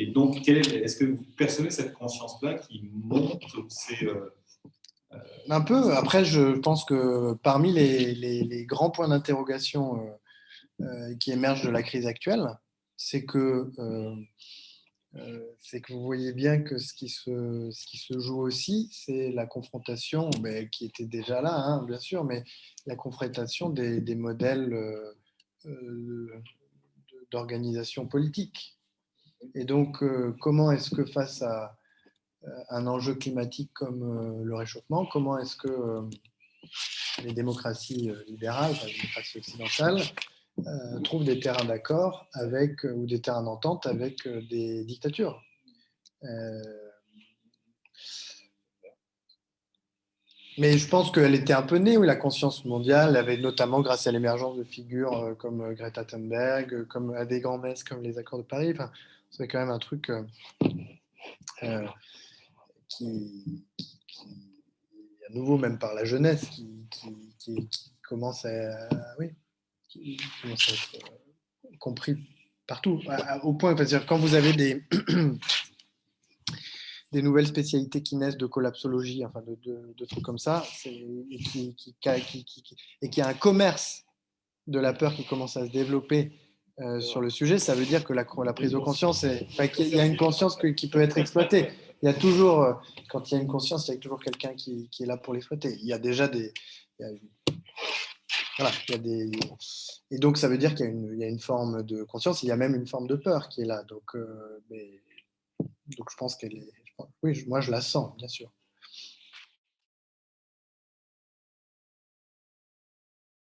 Et donc, est-ce que vous percevez cette conscience-là qui monte Un peu. Après, je pense que parmi les grands points d'interrogation qui émergent de la crise actuelle, c'est que vous voyez bien que ce qui se joue aussi, c'est la confrontation, qui était déjà là, hein, bien sûr, mais la confrontation des modèles d'organisation politique. Et donc, comment est-ce que face à un enjeu climatique comme le réchauffement, comment est-ce que les démocraties libérales, les démocraties occidentales, trouvent des terrains d'accord ou des terrains d'entente avec des dictatures. Mais je pense qu'elle était un peu née, oui, la conscience mondiale, avait notamment grâce à l'émergence de figures comme Greta Thunberg, comme à des grands messes comme les accords de Paris. C'est quand même un truc qui, à nouveau, même par la jeunesse, qui commence à être compris partout. Au point, c'est-à-dire quand vous avez des nouvelles spécialités qui naissent de collapsologie, de trucs comme ça, et qu'il y a un commerce de la peur qui commence à se développer sur le sujet, ça veut dire que la prise de conscience, qu'il y a une conscience qui peut être exploitée. Il y a toujours, quand il y a une conscience, il y a toujours quelqu'un qui est là pour l'exploiter. Il y a déjà et donc ça veut dire qu'il y a une forme de conscience, il y a même une forme de peur qui est là. Donc je pense qu'elle est. Oui, moi je la sens, bien sûr.